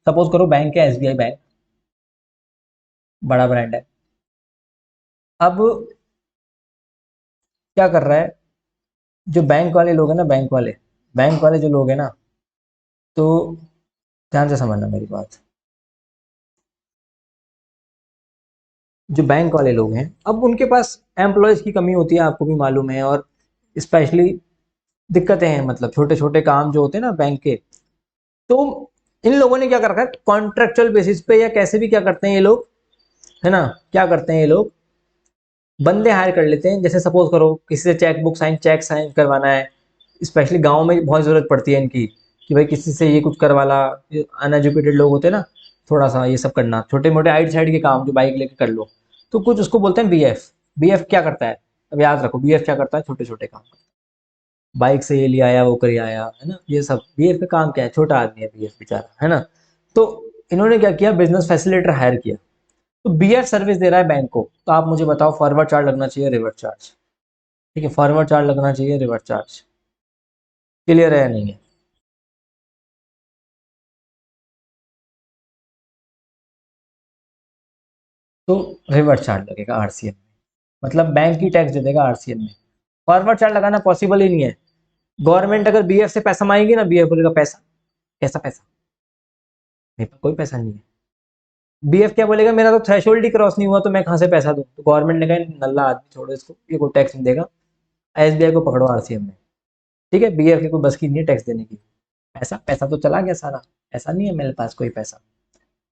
सपोज करो बैंक है, एसबीआई बैंक, बड़ा ब्रांड है। अब क्या कर रहा है, जो बैंक वाले लोग हैं ना, बैंक वाले जो लोग हैं ना, तो ध्यान से समझना मेरी बात। जो बैंक वाले लोग हैं, अब उनके पास एम्प्लॉयज़ की कमी होती है, आपको भी मालूम है, और स्पेशली दिक्कतें हैं, मतलब छोटे छोटे काम जो होते हैं ना बैंक के। तो इन लोगों ने क्या कर रखा है, कॉन्ट्रेक्चुअल बेसिस पे या कैसे भी क्या करते हैं ये लोग, है ना, क्या करते हैं ये लोग, बंदे हायर कर लेते हैं। जैसे सपोज करो किसी से चेक साइन करवाना है, स्पेशली गांव में बहुत ज़रूरत पड़ती है इनकी, कि भाई किसी से ये कुछ करवा ला, अनएजुकेटेड लोग होते हैं ना, थोड़ा सा ये सब करना, छोटे मोटे आइट साइड के काम जो बाइक लेके कर लो, तो कुछ उसको बोलते हैं बीएफ। बीएफ क्या करता है, अब याद रखो, बीएफ क्या करता है, छोटे छोटे काम, बाइक से ये ले आया वो कर आया, है ना, ये सब बीएफ का काम क्या है, छोटा आदमी है बीएफ बेचारा, है ना। तो इन्होंने क्या किया, बिजनेस फैसिलिटेटर हायर किया। तो बीएफ सर्विस दे रहा है बैंक को, तो आप मुझे बताओ फॉरवर्ड चार्ज लगना चाहिए, रिवर्स चार्ज, ठीक है, फॉरवर्ड चार्ज लगना चाहिए, रिवर्स चार्ज, क्लियर है या नहीं है। तो रिवर्स चार्ज लगेगा आरसीएम में, मतलब बैंक ही टैक्स दे देगा आरसीएम में। फॉरवर्ड चार्ज लगाना पॉसिबल ही नहीं है। गवर्नमेंट अगर बीएफ से पैसा मांगेगी ना, बीएफ बोलेगा पैसा, कैसा पैसा, मेरे पास कोई पैसा नहीं है। बीएफ क्या बोलेगा, मेरा तो थ्रेशोल्ड ही क्रॉस नहीं हुआ तो मैं कहाँ से पैसा दूं। तो गवर्नमेंट ने कहा नल्ला आदमी छोड़ो इसको, ये कोई टैक्स नहीं देगा, एसबीआई को पकड़ो आरसीएम में। ठीक है, बीएफ की कोई बस की नहीं है टैक्स देने की। पैसा पैसा तो चला गया सारा, ऐसा नहीं है मेरे पास कोई पैसा,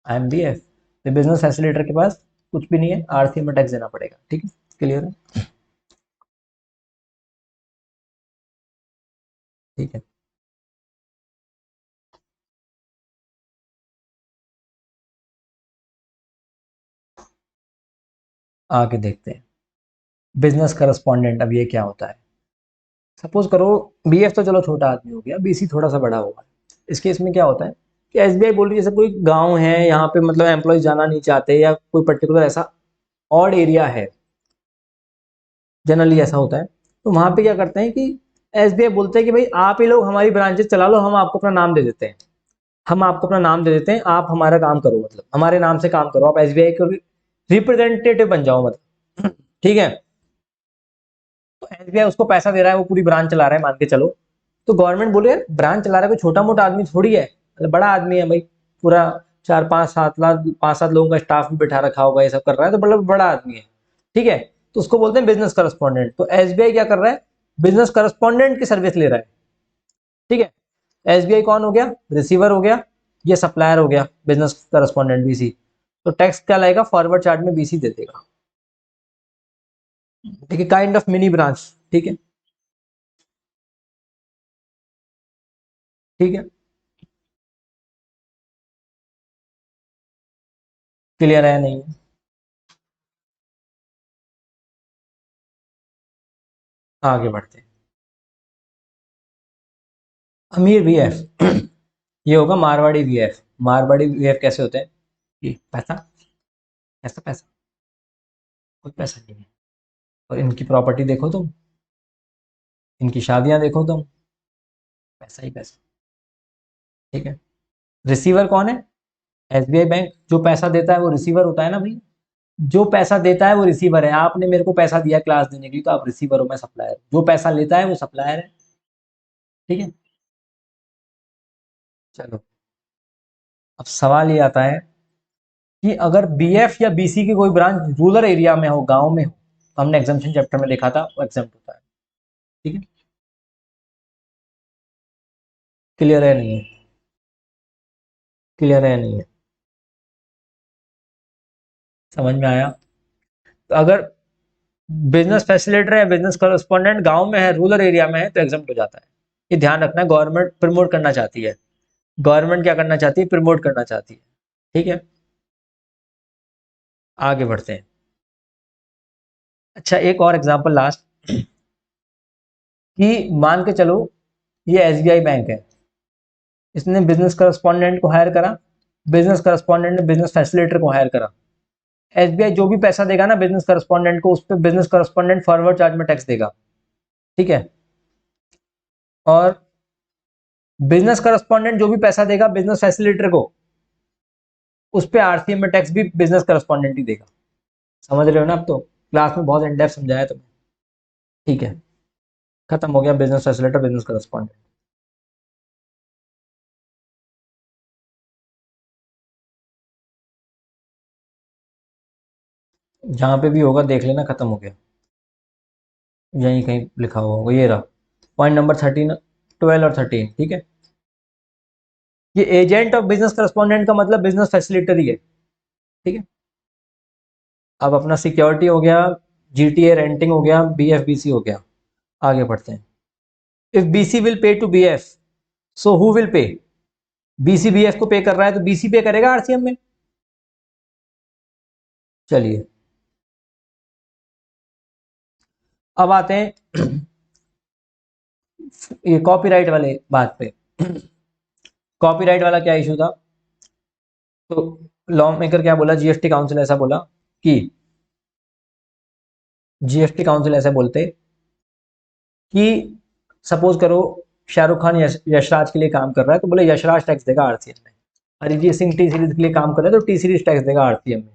आई एम बीएफ। तो बिजनेस फैसिलिटेटर के पास कुछ भी नहीं है, आरसीएम में टैक्स देना पड़ेगा। ठीक है, क्लियर है। ठीक है, आगे देखते हैं बिजनेस करस्पॉन्डेंट। अब ये क्या होता है, सपोज करो बीएफ तो चलो छोटा आदमी हो गया, बीसी थोड़ा सा बड़ा होगा। इस केस में क्या होता है कि एसबीआई बोल रही है जैसे कोई गांव है, यहाँ पे मतलब एम्प्लॉय जाना नहीं चाहते, या कोई पर्टिकुलर ऐसा ऑड एरिया है, जनरली ऐसा होता है। तो वहां पे क्या करते हैं कि एसबीआई बोलते हैं कि भाई आप ही लोग हमारी ब्रांचेस चला लो, हम आपको अपना नाम दे देते हैं, हम आपको अपना नाम दे देते हैं, आप हमारा काम करो, मतलब हमारे नाम से काम करो, आप एसबीआई के रिप्रेजेंटेटिव बन जाओ, मतलब ठीक है। तो एसबीआई उसको पैसा दे रहा है, वो पूरी ब्रांच चला रहा है मान के चलो। तो गवर्नमेंट बोले यार ब्रांच चला रहा है कोई छोटा मोटा आदमी थोड़ी है, मतलब बड़ा आदमी है भाई, पूरा 4 5 7 लाख 5 7 लोगों का स्टाफ भी बैठा रखा होगा, ये सब कर रहा है, तो मतलब बड़ा आदमी है। ठीक है, तो उसको बोलते हैं बिजनेस करस्पॉन्डेंट। तो एसबीआई क्या कर रहा है, बिजनेस करस्पॉन्डेंट की सर्विस ले रहा है। ठीक है, एसबीआई कौन हो गया, रिसीवर हो गया, ये सप्लायर हो गया, बिजनेस करस्पॉन्डेंट बीसी। तो टैक्स क्या लाएगा, फॉरवर्ड चार्ज में बीसी दे देगा। ठीक है, काइंड ऑफ मिनी ब्रांच। ठीक है, ठीक है, क्लियर है नहीं है? आगे बढ़ते हैं। अमीर वीएफ ये होगा मारवाड़ी वीएफ। मारवाड़ी वीएफ कैसे होते हैं कि पैसा, ऐसा पैसा, कोई पैसा नहीं है, और इनकी प्रॉपर्टी देखो तुम, इनकी शादियां देखो तुम, पैसा ही पैसा। ठीक है, रिसीवर कौन है, एसबीआई बैंक। जो पैसा देता है वो रिसीवर होता है ना भाई, जो पैसा देता है वो रिसीवर है। आपने मेरे को पैसा दिया क्लास देने के लिए, तो आप रिसीवर हो, मैं सप्लायर। जो पैसा लेता है वो सप्लायर है। ठीक है, चलो अब सवाल ये आता है कि अगर बीएफ या बीसी की कोई ब्रांच रूरल एरिया में हो, गांव में हो, तो हमने एग्जामिशन चैप्टर में देखा था वो एग्जाम्प्ट होता है। ठीक है, क्लियर है नहीं है, क्लियर है नहीं है, समझ में आया। तो अगर बिजनेस फैसिलिटेटर या बिजनेस कॉरेस्पॉन्डेंट गांव में है, रूरल एरिया में है, तो एग्जाम्प्ट हो जाता है। ये ध्यान रखना, गवर्नमेंट प्रमोट करना चाहती है, गवर्नमेंट क्या करना चाहती है, प्रमोट करना चाहती है। ठीक है, आगे बढ़ते हैं। अच्छा, एक और एग्जांपल लास्ट, कि मान के चलो ये एसबीआई बैंक है, इसने बिजनेस करस्पॉन्डेंट को हायर करा, बिजनेस करस्पॉन्डेंट ने बिजनेस फैसिलिटेटर को हायर करा। एसबीआई जो भी पैसा देगा ना बिजनेस करस्पॉन्डेंट को, उस पर बिजनेस करस्पॉन्डेंट फॉरवर्ड चार्ज में टैक्स देगा। ठीक है, और बिजनेस करस्पॉन्डेंट जो भी पैसा देगा बिजनेस फैसिलिटेटर को, उस पर आरसीएम में टैक्स भी बिजनेस करस्पॉन्डेंट ही देगा। समझ रहे हो ना, अब तो क्लास में बहुत इन डेप्थ समझाया तुम्हें। ठीक है, खत्म हो गया बिजनेस फैसिलिटेटर बिजनेस करस्पॉन्डेंट। जहाँ पे भी होगा देख लेना, खत्म हो गया, यहीं कहीं लिखा हुआ होगा, ये रहा पॉइंट नंबर 13, 12 और 13। ठीक है, ये एजेंट ऑफ बिजनेस करस्पॉन्डेंट का मतलब बिजनेस फैसिलिटेटर है। ठीक है, अब अपना सिक्योरिटी हो गया, जीटीए रेंटिंग हो गया, बीएफबीसी हो गया। आगे बढ़ते हैं। If BC will pay to BF, so who will pay? BC BF को पे कर रहा है तो बीसी पे करेगा आरसीएम में। चलिए अब आते हैं ये कॉपीराइट वाले बात पे। कॉपीराइट वाला क्या इशू था? तो लॉ मेकर क्या बोला, जीएसटी काउंसिल ऐसा बोला कि जीएसटी काउंसिल ऐसे बोलते कि सपोज करो शाहरुख खान यशराज के लिए काम कर रहा है, तो बोले यशराज टैक्स देगा आरसीएम में। अरिजीत सिंह टी सीरीज के लिए काम कर रहा है तो टी सीरीज टैक्स देगा आरसीएम में।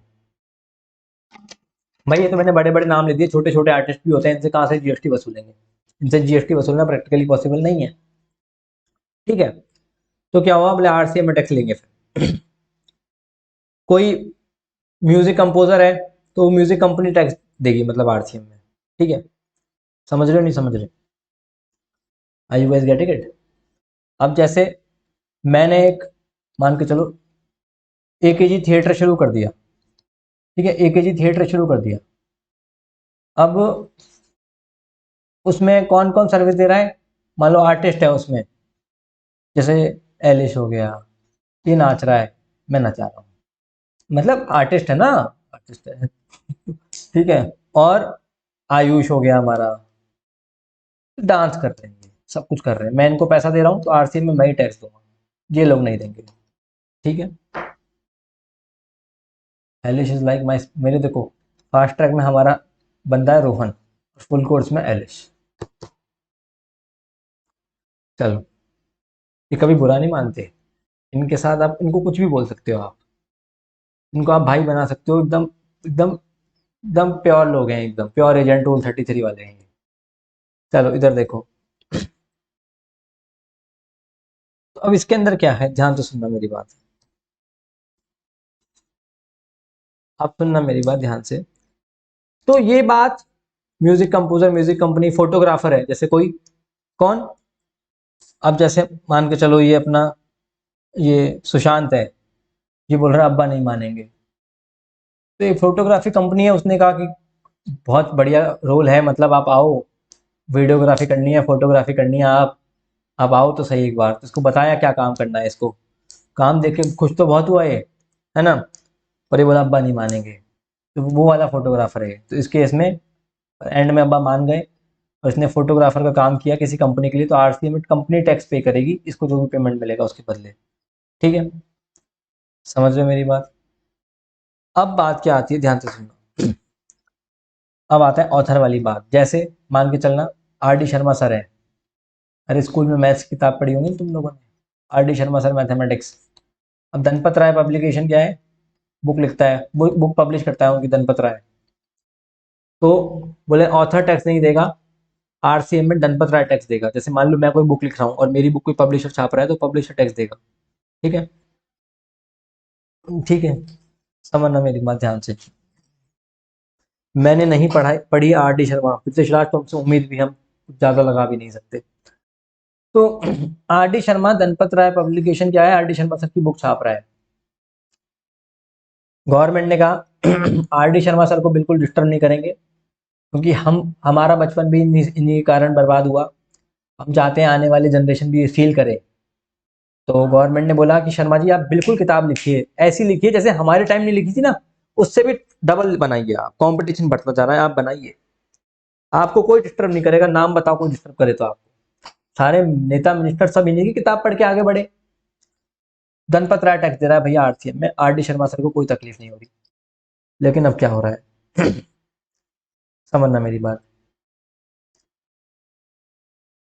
भाई ये तो मैंने बड़े बड़े नाम ले दिए, छोटे छोटे आर्टिस्ट भी होते हैं, इनसे कहाँ से जीएसटी वसूलेंगे? इनसे जीएसटी वसूलना प्रैक्टिकली पॉसिबल नहीं है। ठीक है, तो क्या हुआ, बोले आरसीएम में टैक्स लेंगे। फिर कोई म्यूजिक कंपोजर है तो वो म्यूजिक कंपनी टैक्स देगी, मतलब आरसीएम में। ठीक है, समझ रहे हो नहीं समझ रहे? आई यू गाइस गेटिंग इट? अब जैसे मैंने एक, मान के चलो, एकेजी थिएटर शुरू कर दिया। ठीक है, एकेजी थिएटर शुरू कर दिया। अब उसमें कौन कौन सर्विस दे रहा है? मान लो आर्टिस्ट है उसमें, जैसे एलिश हो गया, ये नाच रहा है, मैं नचा रहा हूँ, मतलब आर्टिस्ट है ना, आर्टिस्ट है। ठीक है, और आयुष हो गया हमारा, डांस कर रहे हैं, ये सब कुछ कर रहे हैं, मैं इनको पैसा दे रहा हूँ तो आरसीएम में मैं ही टैक्स दूंगा, ये लोग नहीं देंगे। ठीक है, एलिश इज लाइक माई, मेरे देखो फास्ट ट्रैक में हमारा बंदा है रोहन, फुल कोर्स में एलिश। चलो, ये कभी बुरा नहीं मानते, इनके साथ आप इनको कुछ भी बोल सकते हो, आप इनको आप भाई बना सकते हो, एकदम एकदम एकदम प्योर लोग हैं, एकदम प्योर एजेंट रूल 33 वाले हैं ये। चलो इधर देखो, तो अब इसके अंदर क्या है, ध्यान से सुनना मेरी बात, आप सुनना मेरी बात ध्यान से। तो ये बात, music composer, music company, photographer है, जैसे कोई, कौन, अब जैसे मान के चलो ये अपना, ये सुशांत है, ये बोल रहा है अब्बा नहीं मानेंगे, तो ये फोटोग्राफी कंपनी है, उसने कहा कि बहुत बढ़िया रोल है, मतलब आप आओ, वीडियोग्राफी करनी है, फोटोग्राफी करनी है, आप आओ तो सही एक बार। तो इसको बताया क्या काम करना है, इसको काम देख के खुश तो बहुत हुआ ये, है ना, पर ये बोला अब्बा नहीं मानेंगे, तो वो वाला फोटोग्राफर है। तो इस केस में एंड में अब्बा मान गए और इसने फोटोग्राफर का काम किया किसी कंपनी के लिए, तो आरसीएम में कंपनी टैक्स पे करेगी, इसको जो भी पेमेंट मिलेगा उसके बदले। ठीक है, समझ रहे हो मेरी बात? अब बात क्या आती है, ध्यान से सुनना। अब आता है ऑथर वाली बात, जैसे मान के चलना आर डी शर्मा सर है, अरे स्कूल में मैथ्स की किताब पढ़ी होंगी तुम लोगों ने, are D Sharma sir mathematics. अब धनपत राय पब्लिकेशन क्या है, बुक लिखता है, बुक पब्लिश करता है उनकी, धनपत राय। तो बोले ऑथर टैक्स नहीं देगा, आरसीएम में धनपत राय टैक्स देगा। जैसे मान लो मैं कोई बुक लिख रहा हूँ और मेरी बुक कोई पब्लिशर छाप रहा है, तो पब्लिशर टैक्स देगा। ठीक है, ठीक है, समझना मेरी बात ध्यान से। मैंने नहीं पढ़ी आर डी शर्मा, पृथ्वीराज, तो हमसे उम्मीद भी हम कुछ ज़्यादा लगा भी नहीं सकते। तो are D Sharma Dhanpat Rai publication क्या है, आर डी शर्मा सर की बुक छाप रहा है। गवर्नमेंट ने कहा आर डी शर्मा सर को बिल्कुल डिस्टर्ब नहीं करेंगे, क्योंकि हमारा बचपन भी इन्हीं कारण बर्बाद हुआ, हम चाहते हैं आने वाली जनरेशन भी ये फील करे। तो गवर्नमेंट ने बोला कि शर्मा जी आप बिल्कुल किताब लिखिए, ऐसी लिखिए जैसे हमारे टाइम में लिखी थी ना, उससे भी डबल बनाइए, आप कंपटीशन बढ़ता जा रहा है, आप बनाइए, आपको कोई डिस्टर्ब नहीं करेगा, नाम बताओ कोई डिस्टर्ब करे तो। आप सारे नेता मिनिस्टर सब इन्हीं की किताब पढ़ के आगे बढ़े। धनपत राय टैक्स दे रहा है भैया आरसीएम में, आर डी शर्मा सर को कोई तकलीफ नहीं हो रही। लेकिन अब क्या हो रहा है, समझना मेरी बात,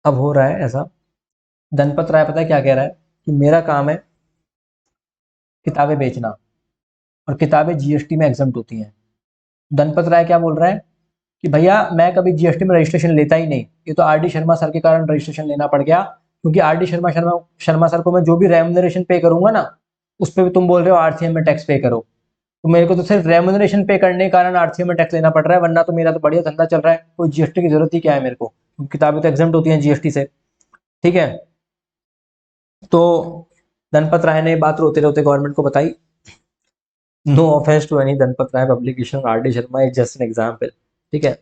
अब हो रहा है ऐसा, धनपत राय पता है क्या कह रहा है, कि मेरा काम है किताबें बेचना, और किताबें जीएसटी में एग्जम्प्ट होती हैं। धनपत राय क्या बोल रहा है कि भैया मैं कभी जीएसटी में रजिस्ट्रेशन लेता ही नहीं, ये तो आरडी शर्मा सर के कारण रजिस्ट्रेशन लेना पड़ गया, क्योंकि आरडी शर्मा सर को मैं जो भी रेम्युनरेशन पे करूंगा ना, उस पर भी तुम बोल रहे हो आरसीएम में टैक्स पे करो। तो मेरे को तो सिर्फ रेम्यूनरेशन पे करने के कारण आरसीएम में टैक्स लेना पड़ रहा है, वरना तो मेरा तो बढ़िया धंधा चल रहा है, कोई जीएसटी की जरूरत ही क्या है मेरे को, किताबें तो एग्जम्प्ट होती हैं जीएसटी से। ठीक है, तो धनपत राय ने ये बात रोते रोते गवर्नमेंट को बताई। No offence to any Dhanpat Rai publication, R D Sharma is just an example. ठीक है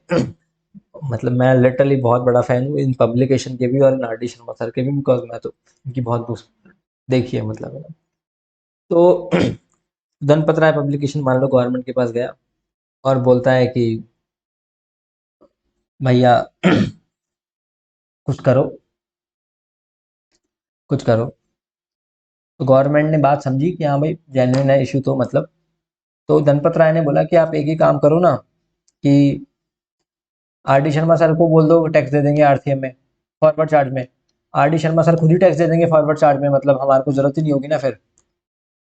मतलब मैं लिटरली बहुत बड़ा फैन हूँ इन पब्लिकेशन के भी और इन आर डी शर्मा सर के भी, बिकॉज मैं तो इनकी बहुत देखी है मतलब है ना। तो धनपत राय पब्लिकेशन मान लो गवर्नमेंट के पास गया और बोलता है कि भैया कुछ करो, कुछ करो। तो गवर्नमेंट ने बात समझी कि हाँ भाई जेन्युइन है इशू, तो मतलब तो धनपत राय ने बोला कि आप एक ही काम करो ना कि आर डी शर्मा सर को बोल दो टैक्स दे देंगे आरसीएम में फॉरवर्ड चार्ज में। आर डी शर्मा सर खुद ही टैक्स दे देंगे फॉरवर्ड चार्ज में, मतलब हमारे को जरूरत ही नहीं होगी ना फिर।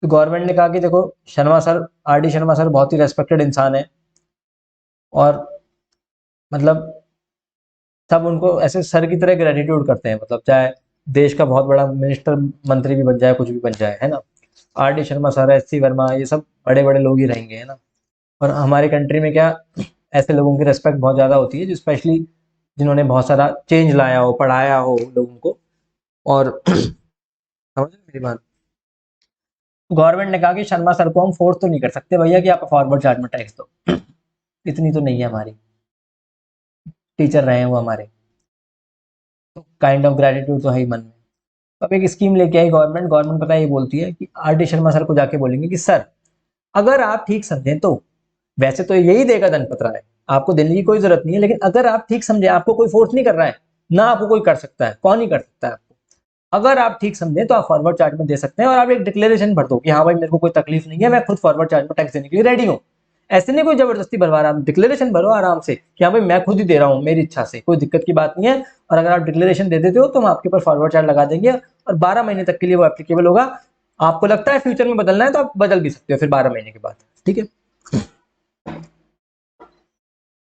तो गवर्नमेंट ने कहा कि देखो Sharma sir, are D Sharma sir बहुत ही रेस्पेक्टेड इंसान है और मतलब सब उनको ऐसे सर की तरह ग्रेटिट्यूड करते हैं, मतलब चाहे देश का बहुत बड़ा मिनिस्टर मंत्री भी बन जाए, कुछ भी बन जाए, है ना। R D Sharma sir, S C Verma, ये सब बड़े बड़े लोग ही रहेंगे, है ना। और हमारे कंट्री में क्या ऐसे लोगों की रिस्पेक्ट बहुत ज़्यादा होती है, जो स्पेशली जिन्होंने बहुत सारा चेंज लाया हो, पढ़ाया हो लोगों को। और समझ रहे मेरी बात। गवर्नमेंट ने कहा कि शर्मा सर को हम फोर्स तो नहीं कर सकते भैया कि आप फॉरवर्ड चार्ज में टैक्स दो, इतनी तो नहीं है हमारी, टीचर रहे हैं वो हमारे, तो काइंड ऑफ ग्रेटिट्यूड तो है ही मन में। अब एक स्कीम लेके आई गवर्नमेंट। गवर्नमेंट पता है ये बोलती है कि आर डी शर्मा सर को जाके बोलेंगे कि सर अगर आप ठीक समझें तो, वैसे तो यही देगा धनपत राय, आपको देने की कोई जरूरत नहीं है, लेकिन अगर आप ठीक समझे, आपको कोई फोर्स नहीं कर रहा है ना, आपको कोई कर सकता है, कौन ही कर सकता है आपको, अगर आप ठीक समझे तो आप फॉरवर्ड चार्ज में दे सकते हैं और आप एक डिक्लेरेशन भर दो कि हाँ भाई मेरे को कोई तकलीफ नहीं है, मैं खुद फॉरवर्ड चार्ज में टैक्स देने के लिए रेडी हूँ। ऐसे नहीं कोई जबरदस्ती भरवा रहा, डिक्लेरेशन भरो आराम से कि हाँ भाई मैं खुद ही दे रहा हूँ मेरी इच्छा से, कोई दिक्कत की बात नहीं है। और अगर आप डिक्लेरेशन दे देते हो तो हम आपके ऊपर फॉरवर्ड चार्ज लगा देंगे और 12 महीने तक के लिए वो एप्लीकेबल होगा। आपको लगता है फ्यूचर में बदलना है तो आप बदल भी सकते हो फिर 12 महीने के बाद। ठीक है,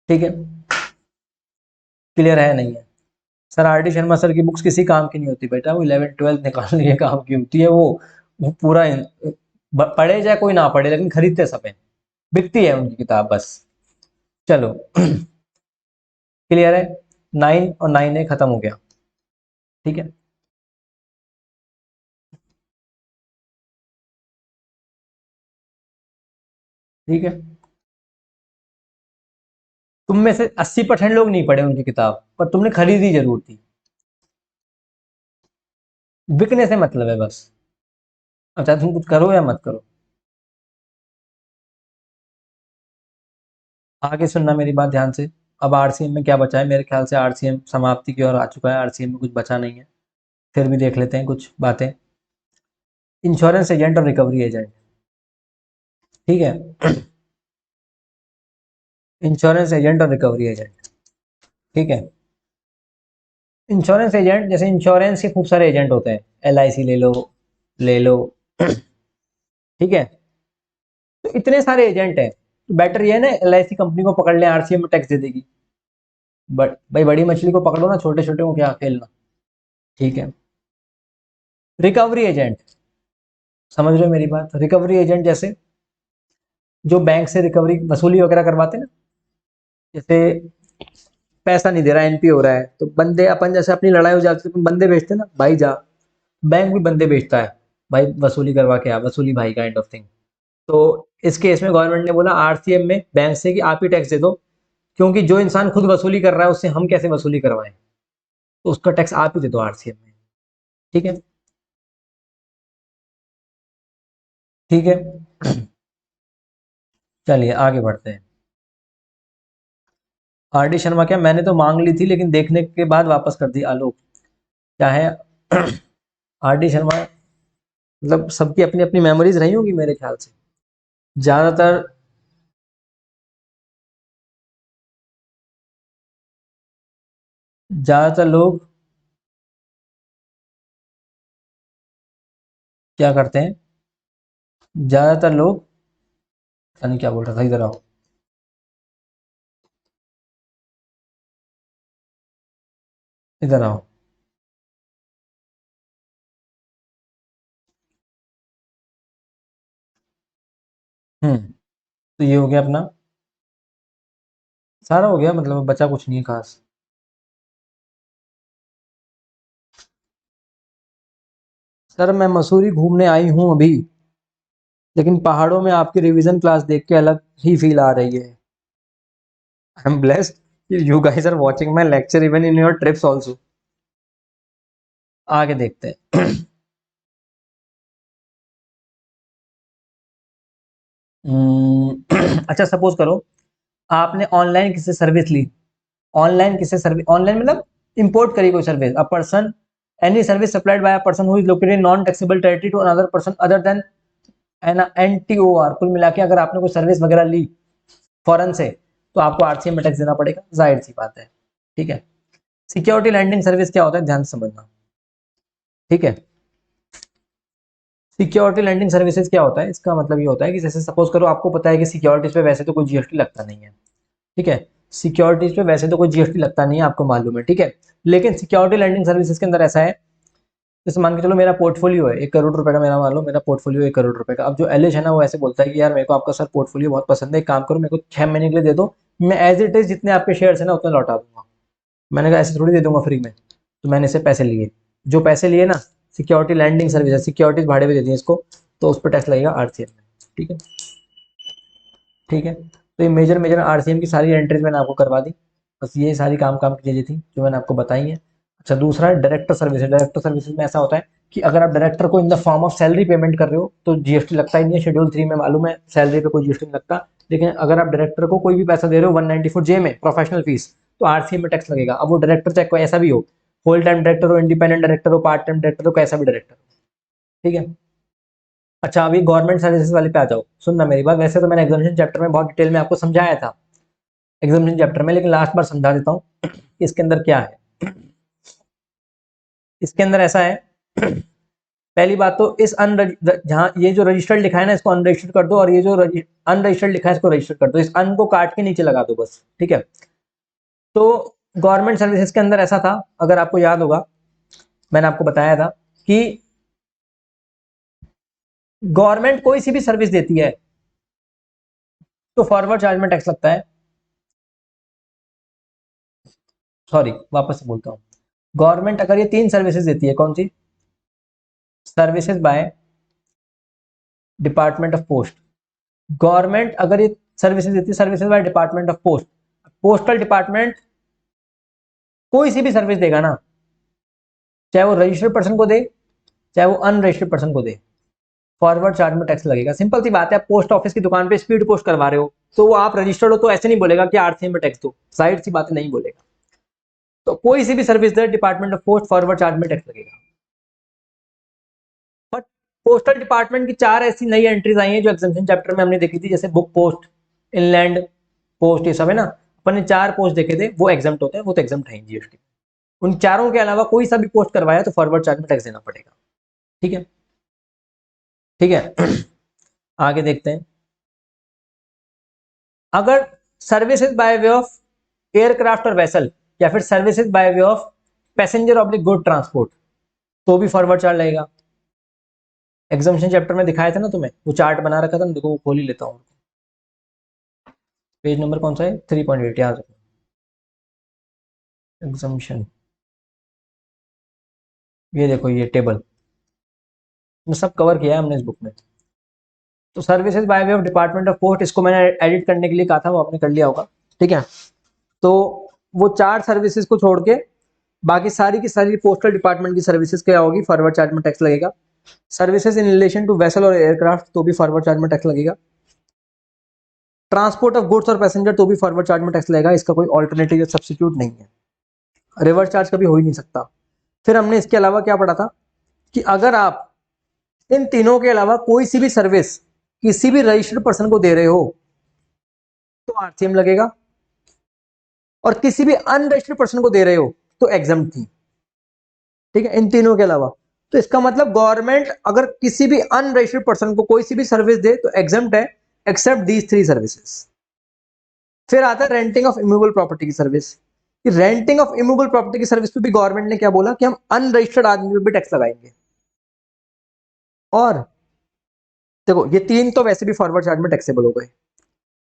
ठीक है, क्लियर है नहीं है। Sir are D Sharma sir की बुक्स किसी काम की नहीं होती बेटा, वो 11th 12th निकालने के काम की होती है। वो पूरा पढ़े चाहे कोई ना पढ़े, लेकिन खरीदते सब हैं, बिकती है उनकी किताब बस। चलो क्लियर है, 9 और 9A खत्म हो गया। ठीक है, ठीक है। तुम में से 80% लोग नहीं पढ़े उनकी किताब, पर तुमने खरीदी जरूर थी। बिकने से मतलब है बस। अच्छा तुम कुछ करो या मत करो। आगे सुनना मेरी बात ध्यान से। अब आरसीएम में क्या बचा है, मेरे ख्याल से आरसीएम समाप्ति की ओर आ चुका है, आरसीएम में कुछ बचा नहीं है। फिर भी देख लेते हैं कुछ बातें। इंश्योरेंस एजेंट और रिकवरी एजेंट, ठीक है। इंश्योरेंस एजेंट और रिकवरी एजेंट, ठीक है। इंश्योरेंस एजेंट, जैसे इंश्योरेंस के खूब सारे एजेंट होते हैं, एल आई सी ले लो, ले लो, ठीक है। तो इतने सारे एजेंट हैं, तो बेटर ये है ना एल आई सी कंपनी को पकड़ लें, आरसीएम में टैक्स दे देगी। बट भाई बड़ी मछली को पकड़ो ना, छोटे छोटे को क्या खेलना। ठीक है। रिकवरी एजेंट, समझ रहे हो मेरी बात। रिकवरी एजेंट जैसे जो बैंक से रिकवरी वसूली वगैरह करवाते हैं ना, जैसे पैसा नहीं दे रहा, एनपी हो रहा है, तो बंदे अपन जैसे अपनी लड़ाई हो जाती है तो बंदे भेजते हैं ना, भाई जा। बैंक भी बंदे भेजता है, भाई वसूली करवा के आ, वसूली भाई काइंड ऑफ थिंग। तो इस केस में गवर्नमेंट ने बोला आरसीएम में बैंक से कि आप ही टैक्स दे दो, क्योंकि जो इंसान खुद वसूली कर रहा है उससे हम कैसे वसूली करवाएं, तो उसका टैक्स आप ही दे दो आरसीएम में। ठीक है, ठीक है। चलिए आगे बढ़ते हैं। आर डी शर्मा, क्या मैंने तो मांग ली थी लेकिन देखने के बाद वापस कर दी आलोक, क्या है। आर डी शर्मा मतलब सबकी अपनी अपनी मेमोरीज रही होगी मेरे ख्याल से। ज्यादातर ज्यादातर लोग क्या करते हैं, ज्यादातर लोग, पता नहीं क्या बोल रहा था, इधर आओ। इधर आओ। हम्म, तो ये हो गया अपना, सारा हो गया, मतलब बचा कुछ नहीं है खास। सर मैं मसूरी घूमने आई हूँ अभी, लेकिन पहाड़ों में आपकी रिवीजन क्लास देख के अलग ही फील आ रही है। I am blessed you guys are watching my lecture even in your trips also. आगे देखते हैं। अच्छा सपोज करो आपने ऑनलाइन किसी सर्विस ली, ऑनलाइन किसी सर्विस, ऑनलाइन मतलब इंपोर्ट करी कोई service, a person, any service supplied by a person who is located in non taxable territory to another person other than an NTOR. कुल मिला के अगर आपने कोई सर्विस वगैरह ली फॉरेन से, तो आपको आरसीएम में टैक्स देना पड़ेगा, जाहिर सी बात है। ठीक है। सिक्योरिटी लैंडिंग सर्विस क्या होता है, ध्यान से समझना। ठीक है। सिक्योरिटी लैंडिंग सर्विसेज क्या होता है, इसका मतलब ये होता है कि जैसे सपोज करो आपको पता है कि सिक्योरिटीज पे वैसे तो कोई जीएसटी लगता नहीं है। ठीक है। सिक्योरिटीज पे वैसे तो कोई जीएसटी लगता नहीं है, आपको मालूम है। ठीक है। लेकिन सिक्योरिटी लैंडिंग सर्विसेज के अंदर ऐसा है, जैसे मान के चलो मेरा पोर्टफोलियो है 1 करोड़ रुपए का, मेरा मान लो मेरा पोर्टफोलियो 1 करोड़ रुपए का। अब जो एलिश है ना, वो ऐसे बोलता है कि यार मेरे को आपका सर पोर्टफोलियो बहुत पसंद है, एक काम करो मेरे को 6 महीने के लिए दे दो, मैं एज इट इज जितने आपके शेयर है ना उतने लौटा दूंगा। मैंने कहा ऐसे थोड़ी दे दूंगा फ्री में, तो मैंने इसे पैसे लिए, जो पैसे लिए ना, सिक्योरिटी लैंडिंग सर्विस है, सिक्योरिटीज भाड़े पे दे दी इसको, तो उस पर टैक्स लगेगा आरसीएम में। ठीक है। ठीक है। तो ये मेजर मेजर आरसीएम की सारी एंट्रीज मैंने आपको करवा दी, बस ये सारी काम काम की चीजें थी जो मैंने आपको बताई हैं। अच्छा दूसरा डायरेक्टर सर्विस है। डायरेक्टर सर्विसेज में ऐसा होता है कि अगर आप डायरेक्टर को in the form of salary payment कर रहे हो तो जीएसटी लगता ही नहीं है, शेड्यूल 3 में मालूम है सैलरी पे कोई जीएसटी नहीं लगता। लेकिन अगर आप डायरेक्टर को कोई भी पैसा दे रहे हो 194 जे में प्रोफेशनल फीस, तो आरसीएम में टैक्स लगेगा। अब वो डायरेक्टर चाहे कोई ऐसा भी हो, फुल टाइम डायरेक्टर हो, इंडिपेंडेंट डायरेक्टर हो, पार्ट टाइम डायरेक्टर हो, कैसा भी डायरेक्टर हो। ठीक है। अच्छा अभी गवर्नमेंट सर्विसेज वाले पे आ जाओ, सुनना मेरी बात। वैसे तो मैंने एग्जामिनेशन चैप्टर में बहुत डिटेल में आपको समझाया था एग्जामिनेशन चैप्टर में, लेकिन लास्ट बार समझा देता हूँ कि इसके अंदर क्या है। इसके अंदर ऐसा है, पहली बात तो इस अन, जहाँ ये जो रजिस्टर्ड लिखा है ना इसको अनरजिस्टर्ड कर दो, और ये जो अनरजिस्टर्ड लिखा है इसको रजिस्टर्ड कर दो, इस अन को काट के नीचे लगा दो बस। ठीक है। तो गवर्नमेंट सर्विसेज के अंदर ऐसा था, अगर आपको याद होगा मैंने आपको बताया था कि गवर्नमेंट कोई सी भी सर्विस देती है तो फॉरवर्ड चार्ज में टैक्स लगता है। सॉरी वापस से बोलता हूँ, गवर्नमेंट अगर ये 3 सर्विसेज देती है, कौन सी, services by department of post, government अगर ये सर्विसेज देती है services by department of post, postal department कोई सी भी सर्विस देगा ना, चाहे वो रजिस्टर्ड पर्सन को दे चाहे वो अनरजिस्टर्ड पर्सन को दे, फॉरवर्ड चार्ज में टैक्स लगेगा। सिंपल सी बात है, आप पोस्ट ऑफिस की दुकान पे स्पीड पोस्ट करवा रहे हो, तो वो आप रजिस्टर्ड हो तो ऐसे नहीं बोलेगा कि आरसीएम में टैक्स दो, जाहिर सी बात नहीं बोलेगा। तो कोई सी भी service they department of post, forward charge में टैक्स लगेगा। बट पोस्टल डिपार्टमेंट की 4 ऐसी नई एंट्रीज आई हैं जो एग्जामिनेशन चैप्टर में हमने देखी थी, जैसे बुक पोस्ट, इनलैंड पोस्ट, ये सब है ना, अपन ने 4 पोस्ट देखे थे, वो एग्जाम्प्ट होते हैं, वो तो एग्जाम्प्ट है जीएसटी। उन चारों के अलावा कोई सा भी पोस्ट करवाया तो फॉरवर्ड चार्ज में टैक्स देना पड़ेगा। ठीक है। ठीक है। आगे देखते हैं, अगर services by way of aircraft और वेसल, या फिर services by way of passenger oblique good transport, तो भी फॉरवर्ड चार्ज लगेगा। एग्जामिनेशन चैप्टर में दिखाया था ना तुम्हें, वो चार्ट बना रखा था ना, देखो वो खोल ही लेता हूँ। पेज नंबर कौन सा है, 3.8 याद रखो, एग्जामिनेशन, ये देखो ये टेबल में सब कवर किया है हमने इस बुक में। तो services by way of department of post, इसको मैंने एडिट करने के लिए कहा था, वो आपने कर लिया होगा। ठीक है। तो वो 4 सर्विसेज को छोड़ के बाकी सारी की सारी पोस्टल डिपार्टमेंट की सर्विसेज क्या होगी, फॉरवर्ड चार्ज में टैक्स लगेगा। Services in relation to vessel और एयरक्राफ्ट, तो भी फॉरवर्ड चार्ज में टैक्स लगेगा। ट्रांसपोर्ट ऑफ गुड्स और पैसेंजर, तो भी फॉरवर्ड चार्ज में टैक्स लगेगा, इसका कोई ऑल्टरनेटिव या सब्सिट्यूट नहीं है, रिवर्स चार्ज कभी हो ही नहीं सकता। फिर हमने इसके अलावा क्या पढ़ा था कि अगर आप इन तीनों के अलावा कोई सी भी सर्विस किसी भी रजिस्टर्ड पर्सन को दे रहे हो तो आरसीएम लगेगा, और किसी भी अनरजिस्टर्ड पर्सन को दे रहे हो तो एग्जम्प्ट थी। ठीक है, इन तीनों के अलावा। तो इसका मतलब गवर्नमेंट अगर किसी भी अनरजिस्टर्ड पर्सन को कोई सी भी सर्विस दे तो एग्जम्प्ट है, एक्सेप्ट दीज 3 सर्विसेज। फिर आता है रेंटिंग ऑफ इमूवेबल प्रॉपर्टी की service. Renting of immovable property की सर्विस पे भी गवर्नमेंट ने क्या बोला कि हम अनरजिस्टर्ड आदमी पे भी टैक्स लगाएंगे। और देखो ये 3 तो वैसे भी फॉरवर्ड चार्ज में टैक्सेबल हो गए,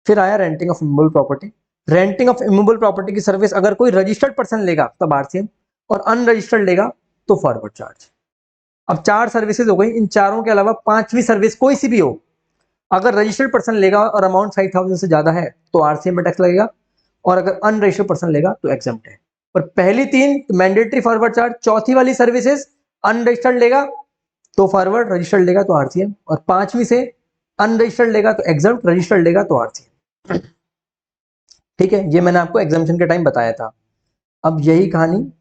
फिर आया renting of immovable property. Renting of immovable property की सर्विस अगर कोई रजिस्टर्ड पर्सन लेगा तब आरसीएम, और अनरजिस्टर्ड लेगा तो फॉरवर्ड चार्ज। अब 4 सर्विसेज हो गई, इन चारों के अलावा 5वीं सर्विस कोई सी भी हो, अगर रजिस्टर्ड पर्सन लेगा और अमाउंट 5,000 से ज्यादा है तो आरसीएम में टैक्स लगेगा, और अगर अनरजिस्टर्ड पर्सन लेगा तो एग्जम्प्ट है। और पहली 3 मैंडेटरी फॉरवर्ड चार्ज, चौथी वाली सर्विसेज अनरजिस्टर्ड लेगा तो फॉरवर्ड, रजिस्टर्ड लेगा तो आरसीएम, और 5वीं से अनरजिस्टर्ड लेगा तो एग्जम्प्ट, रजिस्टर्ड लेगा तो आरसीएम। ठीक है, ये मैंने आपको एग्जामिशन के टाइम बताया था। अब यही कहानी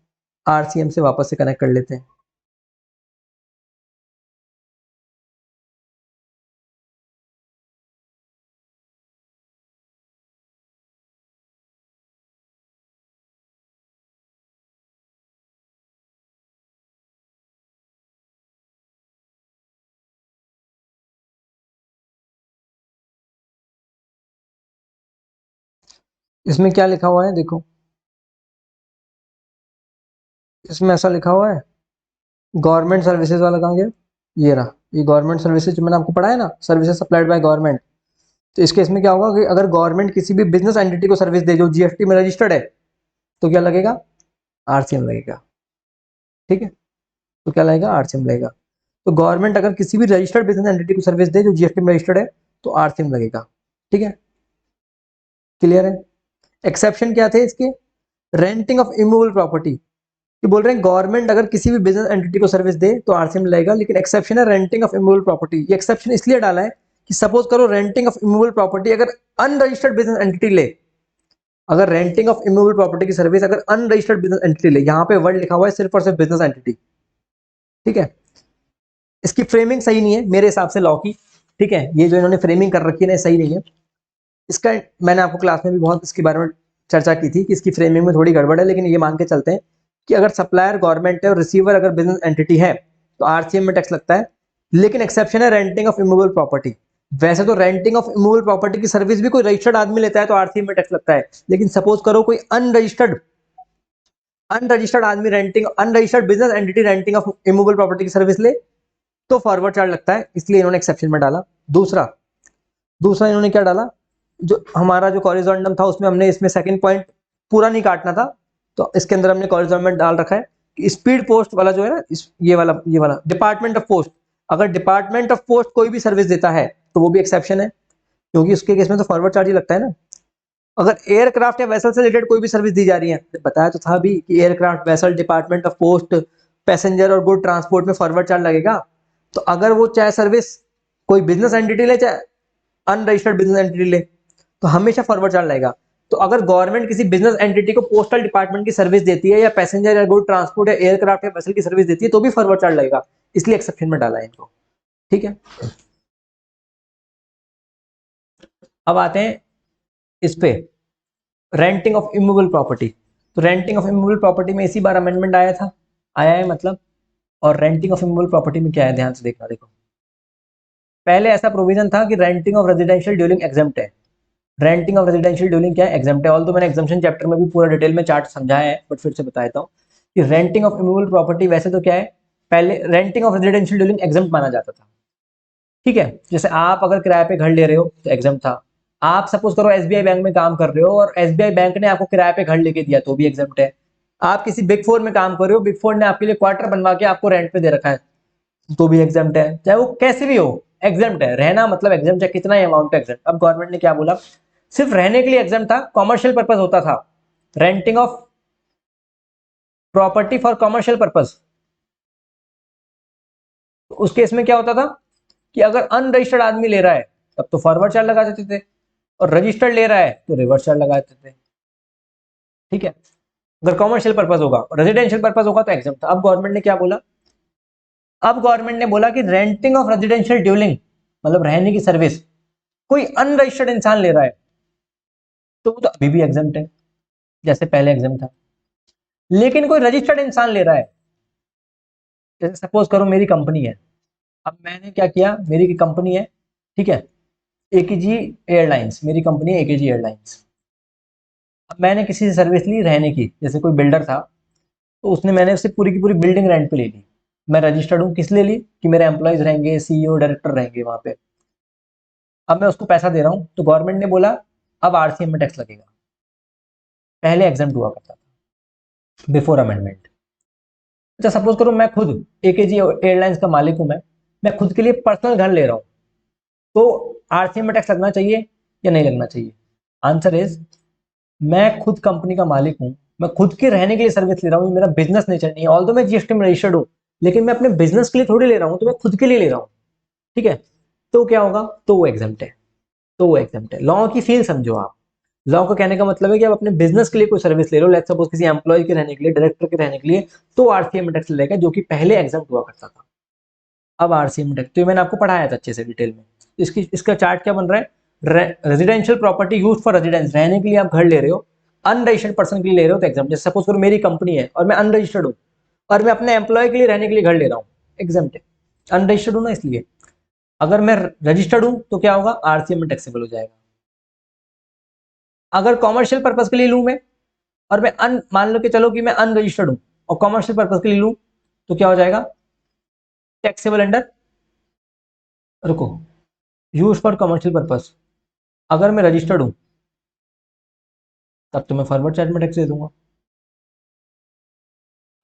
आरसीएम से वापस से कनेक्ट कर लेते हैं। इसमें क्या लिखा हुआ है देखो, इसमें ऐसा लिखा हुआ है, गवर्नमेंट सर्विसेज वाला कहाँ गया, ये रहा, ये गवर्नमेंट सर्विसेज जो मैंने आपको पढ़ाया ना, सर्विसेज सप्लाइड बाय गवर्नमेंट। तो इस केस में क्या होगा कि अगर गवर्नमेंट किसी भी बिजनेस एंटिटी को सर्विस दे जो जीएसटी में रजिस्टर्ड है तो क्या लगेगा, आरसीएम लगेगा। ठीक है, तो क्या लगेगा, आरसीएम लगेगा। तो गवर्नमेंट अगर किसी भी रजिस्टर्ड बिजनेस एंटिटी को सर्विस दे जो जीएसटी में रजिस्टर्ड है तो आरसीएम लगेगा। ठीक है, क्लियर है। एक्सेप्शन क्या थे इसके, रेंटिंग ऑफ इमूवेबल प्रॉपर्टी, ये बोल रहे हैं गवर्नमेंट अगर किसी भी बिजनेस एंटिटी को सर्विस दे तो आरसीएम लगेगा, लेकिन एक्सेप्शन है रेंटिंग ऑफ इमूवेबल प्रॉपर्टी। ये एक्सेप्शन इसलिए डाला है कि सपोज करो रेंटिंग ऑफ इमूवेबल प्रॉपर्टी अगर अनरजिस्टर्ड बिजनेस एंटिटी ले, अगर रेंटिंग ऑफ इमूवेबल प्रॉपर्टी की सर्विस अगर अनरजिस्टर्ड बिजनेस एंटिटी ले, यहाँ पे वर्ड लिखा हुआ है सिर्फ और सिर्फ बिजनेस एंटिटी। ठीक है, इसकी फ्रेमिंग सही नहीं है मेरे हिसाब से लॉ की। ठीक है, ये जो इन्होंने फ्रेमिंग कर रखी है ना सही नहीं है। इसका मैंने आपको क्लास में भी बहुत इसके बारे में चर्चा की थी कि इसकी फ्रेमिंग में थोड़ी गड़बड़ है, लेकिन ये मान के चलते हैं कि अगर सप्लायर गवर्नमेंट है और रिसीवर अगर बिजनेस एंटिटी है तो आरसीएम में टैक्स लगता है, लेकिन एक्सेप्शन है रेंटिंग ऑफ इमूवेबल प्रॉपर्टी। वैसे तो रेंटिंग ऑफ इमूवेबल प्रॉपर्टी की सर्विस भी कोई रजिस्टर्ड आदमी लेता है तो आरसीएम में टैक्स लगता है, लेकिन सपोज करो कोई अनरजिस्टर्ड आदमी renting, unregistered business entity renting of immovable property की सर्विस ले तो फॉरवर्ड चार्ज लगता है, इसलिए इन्होंने एक्सेप्शन में डाला। दूसरा दूसरा इन्होंने क्या डाला, जो हमारा जो कॉरिजोंडम था उसमें हमने इसमें सेकंड पॉइंट पूरा नहीं काटना था, तो इसके अंदर हमने कॉरिजोंडम डाल रखा है कि स्पीड पोस्ट वाला जो है ना, ये वाला डिपार्टमेंट ऑफ पोस्ट, अगर डिपार्टमेंट ऑफ पोस्ट कोई भी सर्विस देता है तो वो भी एक्सेप्शन है, क्योंकि उसके केस में तो फॉरवर्ड चार्ज ही लगता है ना। अगर एयरक्राफ्ट या वेसल से रिलेटेड कोई भी सर्विस दी जा रही है, तो बताया तो था भी कि aircraft, vessel, department of post, passenger और गुड ट्रांसपोर्ट में फॉरवर्ड चार्ज लगेगा। तो अगर वो चाहे सर्विस कोई बिजनेस एंटिटी ले चाहे अनरजिस्टर्ड बिजनेस एंटिटी ले तो हमेशा फॉरवर्ड चार्ज लगेगा। तो अगर गवर्नमेंट किसी बिजनेस एंटिटी को पोस्टल डिपार्टमेंट की सर्विस देती है या पैसेंजर या गुड ट्रांसपोर्ट या एयरक्राफ्ट या वेसल की सर्विस देती है तो भी फॉरवर्ड चार्ज लगेगा, इसलिए एक्सेप्शन में डाला है इनको। ठीक है, अब आते हैं इस पे रेंटिंग ऑफ इमूवेबल प्रॉपर्टी। तो रेंटिंग ऑफ इमूवेबल प्रॉपर्टी में इसी बार अमेंडमेंट आया है मतलब। और रेंटिंग ऑफ इमूवेबल प्रॉपर्टी में क्या है, ध्यान से देखना। देखो, पहले ऐसा प्रोविजन था कि renting of residential duelling exempt है। रेंटिंग ऑफ रेजिडेंशियल ड्यूलिंग क्या है, एग्जम्प्ट है। ऑल तो मैंने एग्जाम्पशन चैप्टर में भी पूरा डिटेल में चार्ट समझाया है, बट फिर से बता देता हूँ कि रेंटिंग ऑफ इमूवेबल प्रॉपर्टी वैसे तो क्या है, पहले renting of residential duelling exempt माना जाता था। ठीक है, जैसे आप अगर किराए पे घर ले रहे हो तो एग्जम्प्ट था। आप सपोज करो एसबीआई बैंक में काम कर रहे हो और एसबीआई बैंक ने आपको किराए पे घर लेके दिया तो भी एग्जम्प्ट है। आप किसी बिग फोर में काम कर रहे हो, बिग फोर ने आपके लिए क्वार्टर बनवा के आपको रेंट पे दे रखा है तो भी एग्जम्प्ट है, चाहे वो कैसे भी हो एग्जम्प्ट है। रहना मतलब एग्जम्प्ट है, कितना अमाउंट एग्जम्प्ट। अब गवर्नमेंट ने क्या बोला, सिर्फ रहने के लिए एग्जम्प्ट था, कॉमर्शियल पर्पज होता था, renting of property for commercial purpose. तो उस केस में क्या होता था कि अगर अनरजिस्टर्ड आदमी ले रहा है तब तो फॉरवर्ड चार्ज लगा देते थे, और रजिस्टर्ड ले रहा है तो रिवर्स चार्ज लगा देते थे। ठीक है, अगर कॉमर्शियल पर्पज होगा, रेजिडेंशियल पर्पज होगा तो एग्जम्प्ट था। अब गवर्नमेंट ने क्या बोला, अब गवर्नमेंट ने बोला कि रेंटिंग ऑफ रेजिडेंशियल ड्यूलिंग मतलब रहने की सर्विस कोई अनरजिस्टर्ड इंसान ले रहा है तो वो तो अभी भी एग्जम्प्ट है, जैसे पहले एग्जम्प्ट था। लेकिन कोई रजिस्टर्ड इंसान ले रहा है, जैसे सपोज करो मेरी कंपनी है, अब मैंने क्या किया, मेरी की कंपनी है, ठीक है, एकेजी एयरलाइंस, मेरी कंपनी है एकेजी एयरलाइंस। अब मैंने किसी से सर्विस ली रहने की, जैसे कोई बिल्डर था तो उसने, मैंने उससे पूरी की पूरी बिल्डिंग रेंट पे ले ली। मैं रजिस्टर्ड हूँ, किस लिए ली कि मेरे एम्प्लॉयज रहेंगे, सीईओ डायरेक्टर रहेंगे वहां पे। अब मैं उसको पैसा दे रहा हूँ तो गवर्नमेंट ने बोला अब आरसीएम में टैक्स लगेगा, पहले एग्जम्प्ट हुआ करता था बिफोर अमेंडमेंट। अच्छा सपोज करो मैं खुद एकेजी एयरलाइंस का मालिक हूं, मैं खुद के लिए पर्सनल घर ले रहा हूं, तो आरसीएम में टैक्स लगना चाहिए या नहीं लगना चाहिए? आंसर इज, मैं खुद कंपनी का मालिक हूं, मैं खुद के रहने के लिए सर्विस ले रहा हूं, मेरा बिजनेस नेचर नहीं है, ऑल्दो मैं जीएसटी में रजिस्टर्ड हूं, लेकिन मैं अपने बिजनेस के लिए थोड़ी ले रहा हूं, तो मैं खुद के लिए ले रहा हूं, ठीक है? तो क्या होगा? तो वो एग्जम्प्ट है, तो वो एग्जम्प्ट है। लॉ की फील समझो आप। लॉ का कहने का मतलब है कि आप अपने बिजनेस के लिए कोई सर्विस ले रहे हो, लेट्स सपोज किसी एम्प्लॉय के रहने के लिए, डायरेक्टर के रहने के लिए, तो आरसीएम में टैक्स लगेगा, जो कि पहले एग्जम्प्ट हुआ करता था। अब आरसीएम में टैक्स तो मैंने आपको पढ़ाया था अच्छे से डिटेल में। इसका चार्ट क्या बन रहा है? Residential property use for residence, रहने के लिए आप घर ले रहे हो, अनरजिस्टर्ड पर्सन के लिए ले रहे हो तो एग्जाम। जैसे सपोज करो मेरी कंपनी है और मैं अनरजिस्टर्ड हूँ और मैं अपने एम्प्लॉय के लिए रहने के लिए घर ले रहा हूँ, एग्जाम है। अनरजिस्टर्ड हूँ ना, इसलिए। अगर मैं रजिस्टर्ड हूँ तो क्या होगा? आरसीएम में टैक्सेबल हो जाएगा। अगर कॉमर्शियल पर्पज के लिए लूँ मैं, और मैं मान लो कि चलो कि मैं अनरजिस्टर्ड हूँ और कॉमर्शियल पर्पज के लिए लूँ, तो क्या हो जाएगा? टैक्सेबल अंडर, रुको, यूज फॉर कमर्शियल पर्पज। अगर मैं रजिस्टर्ड हूँ तब तो मैं फॉरवर्ड चार्ज में टैक्स दे दूंगा।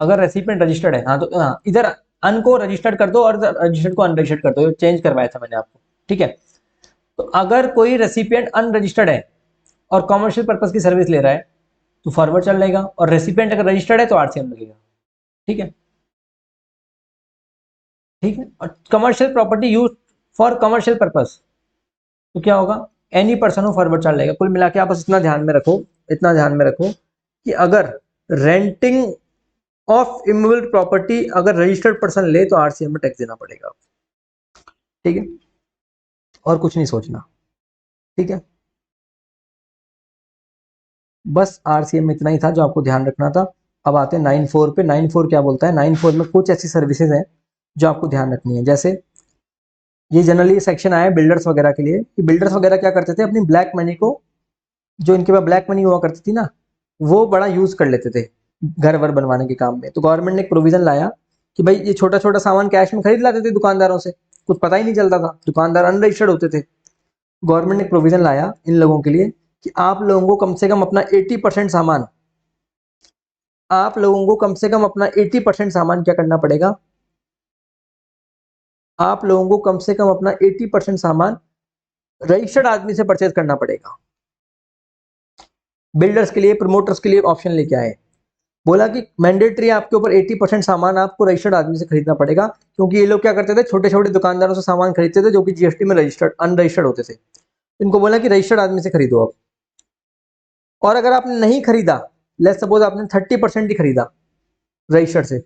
अगर रेसिपिएंट रजिस्टर्ड है, हाँ तो हाँ, इधर अन को रजिस्टर्ड कर दो और रजिस्टर्ड को अनरजिस्टर्ड कर दो, चेंज करवाया था मैंने आपको, ठीक है? तो अगर कोई रेसिपिएंट अनरजिस्टर्ड है और कॉमर्शियल पर्पज की सर्विस ले रहा है तो फॉरवर्ड चार्ज लगेगा, और रेसिपिएंट अगर रजिस्टर्ड है तो आरसीएम लगेगा, ठीक है? ठीक है। और commercial property use for commercial purpose, तो क्या होगा? एनी पर्सन हो फॉरवर्ड चार्ज लगेगा। कुल मिला के आप बस इतना ध्यान में रखो, इतना ध्यान में रखो कि अगर रेंटिंग ऑफ इमूवेबल प्रॉपर्टी अगर रजिस्टर्ड पर्सन ले तो आरसीएम में टैक्स देना पड़ेगा, ठीक है? और कुछ नहीं सोचना, ठीक है? बस आरसीएम में इतना ही था जो आपको ध्यान रखना था। अब आते हैं 9(4) पे। 9(4) क्या बोलता है? 9(4) में कुछ ऐसी सर्विसेज हैं जो आपको ध्यान रखनी है। जैसे ये जनरली सेक्शन आया है बिल्डर्स वगैरह के लिए, कि बिल्डर्स वगैरह क्या करते थे, अपनी ब्लैक मनी को, जो इनके पास ब्लैक मनी हुआ करती थी ना, वो बड़ा यूज कर लेते थे घर वर बनवाने के काम में। तो गवर्नमेंट ने एक प्रोविजन लाया कि भाई ये छोटा छोटा सामान कैश में खरीद लाते थे दुकानदारों से, कुछ पता ही नहीं चलता था, दुकानदार अनरजिस्टर्ड होते थे। गवर्नमेंट ने एक प्रोविजन लाया इन लोगों के लिए कि आप लोगों को कम से कम अपना 80% सामान, आप लोगों को कम से कम अपना 80% सामान क्या करना पड़ेगा? आप लोगों को कम से कम अपना 80% सामान रजिस्टर्ड आदमी से परचेज करना पड़ेगा। बिल्डर्स के लिए, प्रमोटर्स के लिए ऑप्शन लेके आए, बोला कि मैंडेटरी आपके ऊपर 80% सामान आपको रजिस्टर्ड आदमी से खरीदना पड़ेगा, क्योंकि ये लोग क्या करते थे, छोटे छोटे दुकानदारों से सामान खरीदते थे जो कि जीएसटी में रजिस्टर्ड अनरजिस्टर्ड होते थे। इनको बोला कि रजिस्टर्ड आदमी से खरीदो आप। और अगर आपने नहीं खरीदा, लेट्स सपोज आपने 30% ही खरीदा रजिस्टर्ड से,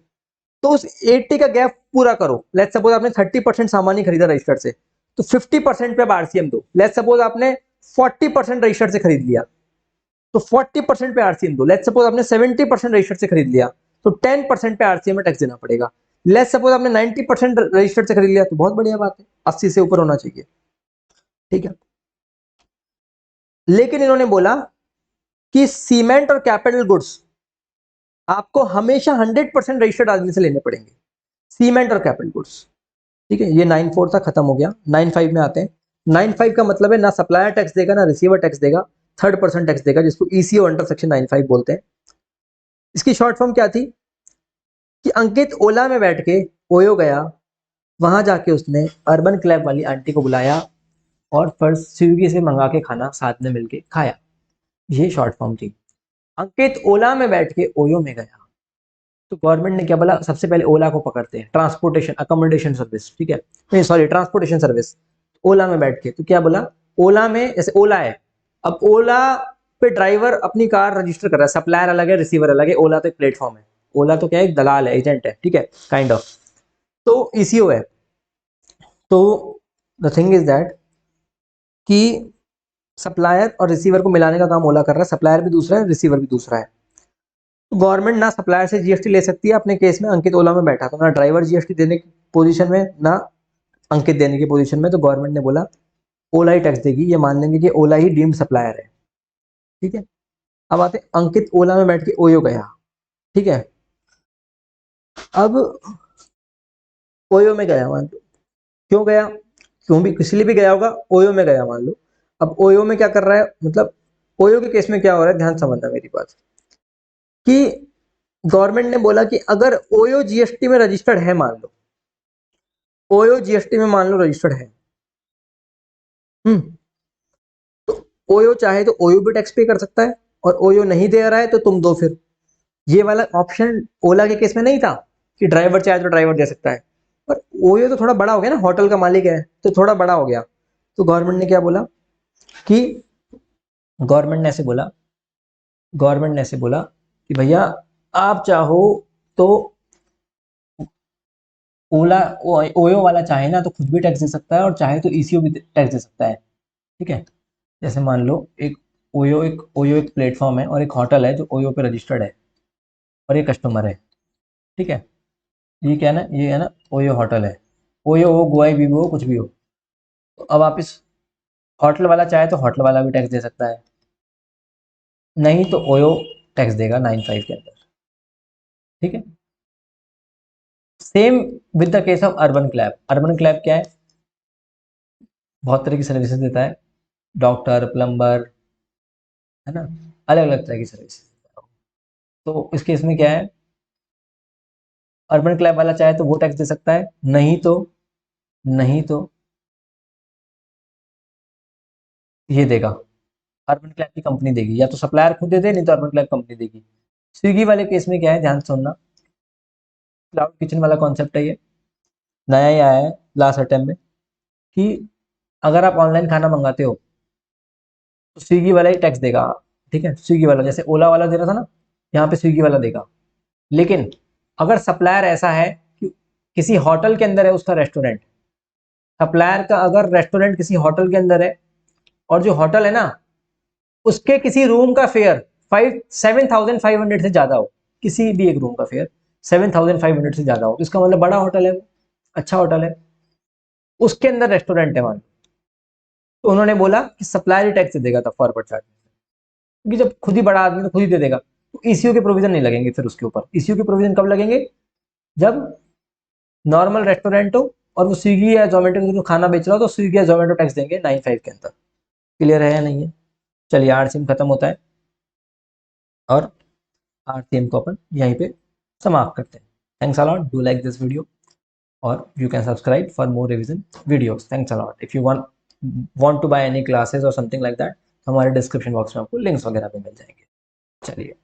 तो उस 80 का गैप पूरा करो। लेट्स सपोज आपने 30% सामान ही खरीदा रजिस्टर्ड से, तो 50% पे आप आरसीएम दो। लेट्स सपोज आपने 40% रजिस्टर्ड से खरीद लिया, तो 40% पे आरसीएम दो। लेट्स सपोज आपने 70% रजिस्टर्ड से खरीद लिया, तो 10% पे आरसीएम में टैक्स देना पड़ेगा। लेट्स सपोज आपने 90% रजिस्टर्ड से खरीद लिया, तो बहुत बढ़िया बात है, 80 से ऊपर होना चाहिए, ठीक है? लेकिन इन्होंने बोला कि सीमेंट और कैपिटल गुड्स आपको हमेशा 100% रजिस्टर्ड आदमी से लेने पड़ेंगे, सीमेंट और कैपिटल गुड्स, ठीक है? ये 9(4) था, खत्म हो गया। 9(5) में आते हैं। 9(5) का मतलब है ना सप्लायर टैक्स देगा ना रिसीवर टैक्स देगा, थर्ड पर्सन टैक्स देगा, जिसको ईसीओ अंडर सेक्शन 9(5) बोलते हैं। इसकी शॉर्ट फॉर्म क्या थी कि अंकित ओला में बैठ के ओयो गया, वहां जाके उसने अर्बन क्लैब वाली आंटी को बुलाया और फर्स्ट स्विगी से मंगा के खाना साथ में मिलके खाया। ये शॉर्ट फॉर्म थी। अंकित ओला में बैठ के ओयो में गया, तो गवर्नमेंट ने क्या बोला, सबसे पहले ओला को पकड़ते हैं, ट्रांसपोर्टेशन अकोमोडेशन सर्विस, ठीक है? नहीं सॉरी, ट्रांसपोर्टेशन सर्विस। ओला में बैठ के तो क्या बोला, ओला में जैसे ओला है, अब ओला पे ड्राइवर अपनी कार रजिस्टर कर रहा है, सप्लायर अलग है, रिसीवर अलग है। ओला तो एक प्लेटफॉर्म है, ओला तो क्या है, एक दलाल है, एजेंट है, ठीक है, काइंड ऑफ। तो ईसीओ है। तो द थिंग इज दैट कि सप्लायर और रिसीवर को मिलाने का काम ओला कर रहा है, सप्लायर भी दूसरा है, रिसीवर भी दूसरा है। तो गवर्नमेंट ना सप्लायर से जीएसटी ले सकती है। अपने केस में अंकित ओला में बैठा, तो ना ड्राइवर जीएसटी देने की पोजीशन में, ना अंकित देने की पोजीशन में। तो गवर्नमेंट ने बोला ओला ही टैक्स देगी, ये मान लेंगे कि ओला ही डीम्ड सप्लायर है, ठीक है? अब आते अंकित ओला में बैठ के ओयो गया, ठीक है? अब ओयो में गया, मान लो क्यों गया, क्यों भी किसी लिए भी गया होगा, ओयो में गया मान लो। अब ओयो में क्या कर रहा है, मतलब ओयो के केस में क्या हो रहा है, ध्यान समझना मेरी बात, कि गवर्नमेंट ने बोला कि अगर ओयो जीएसटी में रजिस्टर्ड है, मान लो ओयो जीएसटी में मान लो रजिस्टर्ड है, तो ओयो चाहे तो ओयो भी टैक्स पे कर सकता है, और ओयो नहीं दे रहा है तो तुम दो फिर। ये वाला ऑप्शन ओला के केस में नहीं था कि ड्राइवर चाहे तो ड्राइवर दे सकता है, पर ओयो तो थोड़ा बड़ा हो गया ना, होटल का मालिक है तो थोड़ा बड़ा हो गया। तो गवर्नमेंट ने क्या बोला कि गवर्नमेंट ने ऐसे बोला गवर्नमेंट ने ऐसे बोला कि भैया आप चाहो तो ओला ओयो वाला चाहे ना तो खुद भी टैक्स दे सकता है, और चाहे तो ईसीओ भी टैक्स दे सकता है। ठीक है, जैसे मान लो एक प्लेटफॉर्म है और एक होटल है जो ओयो पे रजिस्टर्ड है, और ये कस्टमर है। ठीक है, ये क्या है ना, ये है ना ओयो होटल है, ओयो हो गोवा बीबो हो कुछ भी हो। तो अब आप इस होटल वाला चाहे तो होटल वाला भी टैक्स दे सकता है, नहीं तो ओयो टैक्स देगा 95 के अंदर। ठीक है, same with the case of urban क्लैब। Urban क्लैब क्या है, बहुत तरह की सर्विसेज देता है, डॉक्टर, प्लम्बर, है ना, अलग अलग तरह की सर्विसेज। तो इस केस में क्या है, अर्बन क्लैब वाला चाहे तो वो टैक्स दे सकता है, नहीं तो ये देगा, अर्बन क्लैब की कंपनी देगी, या तो सप्लायर खुद दे दे, नहीं तो अर्बन क्लैब कंपनी देगी। स्विगी वाले केस में क्या है, ध्यान से सुनना, क्लाउड किचन वाला कॉन्सेप्ट है, ये नया ही आया है लास्ट अटेम्प्ट में, कि अगर आप ऑनलाइन खाना मंगाते हो तो स्विगी वाला ही टैक्स देगा। ठीक है, स्विगी वाला, जैसे ओला वाला दे रहा था ना, यहाँ पे स्विगी वाला देगा। लेकिन अगर सप्लायर ऐसा है कि किसी होटल के अंदर है उसका रेस्टोरेंट, सप्लायर का अगर रेस्टोरेंट किसी होटल के अंदर है, और जो होटल है ना उसके किसी रूम का फेयर 7,500 से ज्यादा हो, किसी भी एक रूम का फेयर 7,500 से ज्यादा हो, तो इसका मतलब बड़ा होटल है वो, अच्छा होटल है, उसके अंदर रेस्टोरेंट है मान। तो उन्होंने बोला कि सप्लायर ही टैक्स देगा था फॉरवर्ड चार्ज, क्योंकि जब खुद ही बड़ा आदमी तो खुद ही दे देगा, तो ईसीयू के प्रोविजन नहीं लगेंगे फिर उसके ऊपर। ईसीयू के प्रोविजन कब लगेंगे, जब नॉर्मल रेस्टोरेंट हो और वो स्विगी या जोमेटो के खाना बेच रहा हो, तो स्विगी या जोमेटो टैक्स देंगे 95 के अंदर। क्लियर है या नहीं है? चलिए, आरसीएम खत्म होता है, और आरसीएम को अपन यहीं पे समाप्त करते हैं। Thanks a lot, do like this video, or you can subscribe for more revision videos. Thanks a lot. If you want to buy any classes or something like that, हमारे डिस्क्रिप्शन बॉक्स में आपको links वगैरह भी मिल जाएंगे। चलिए।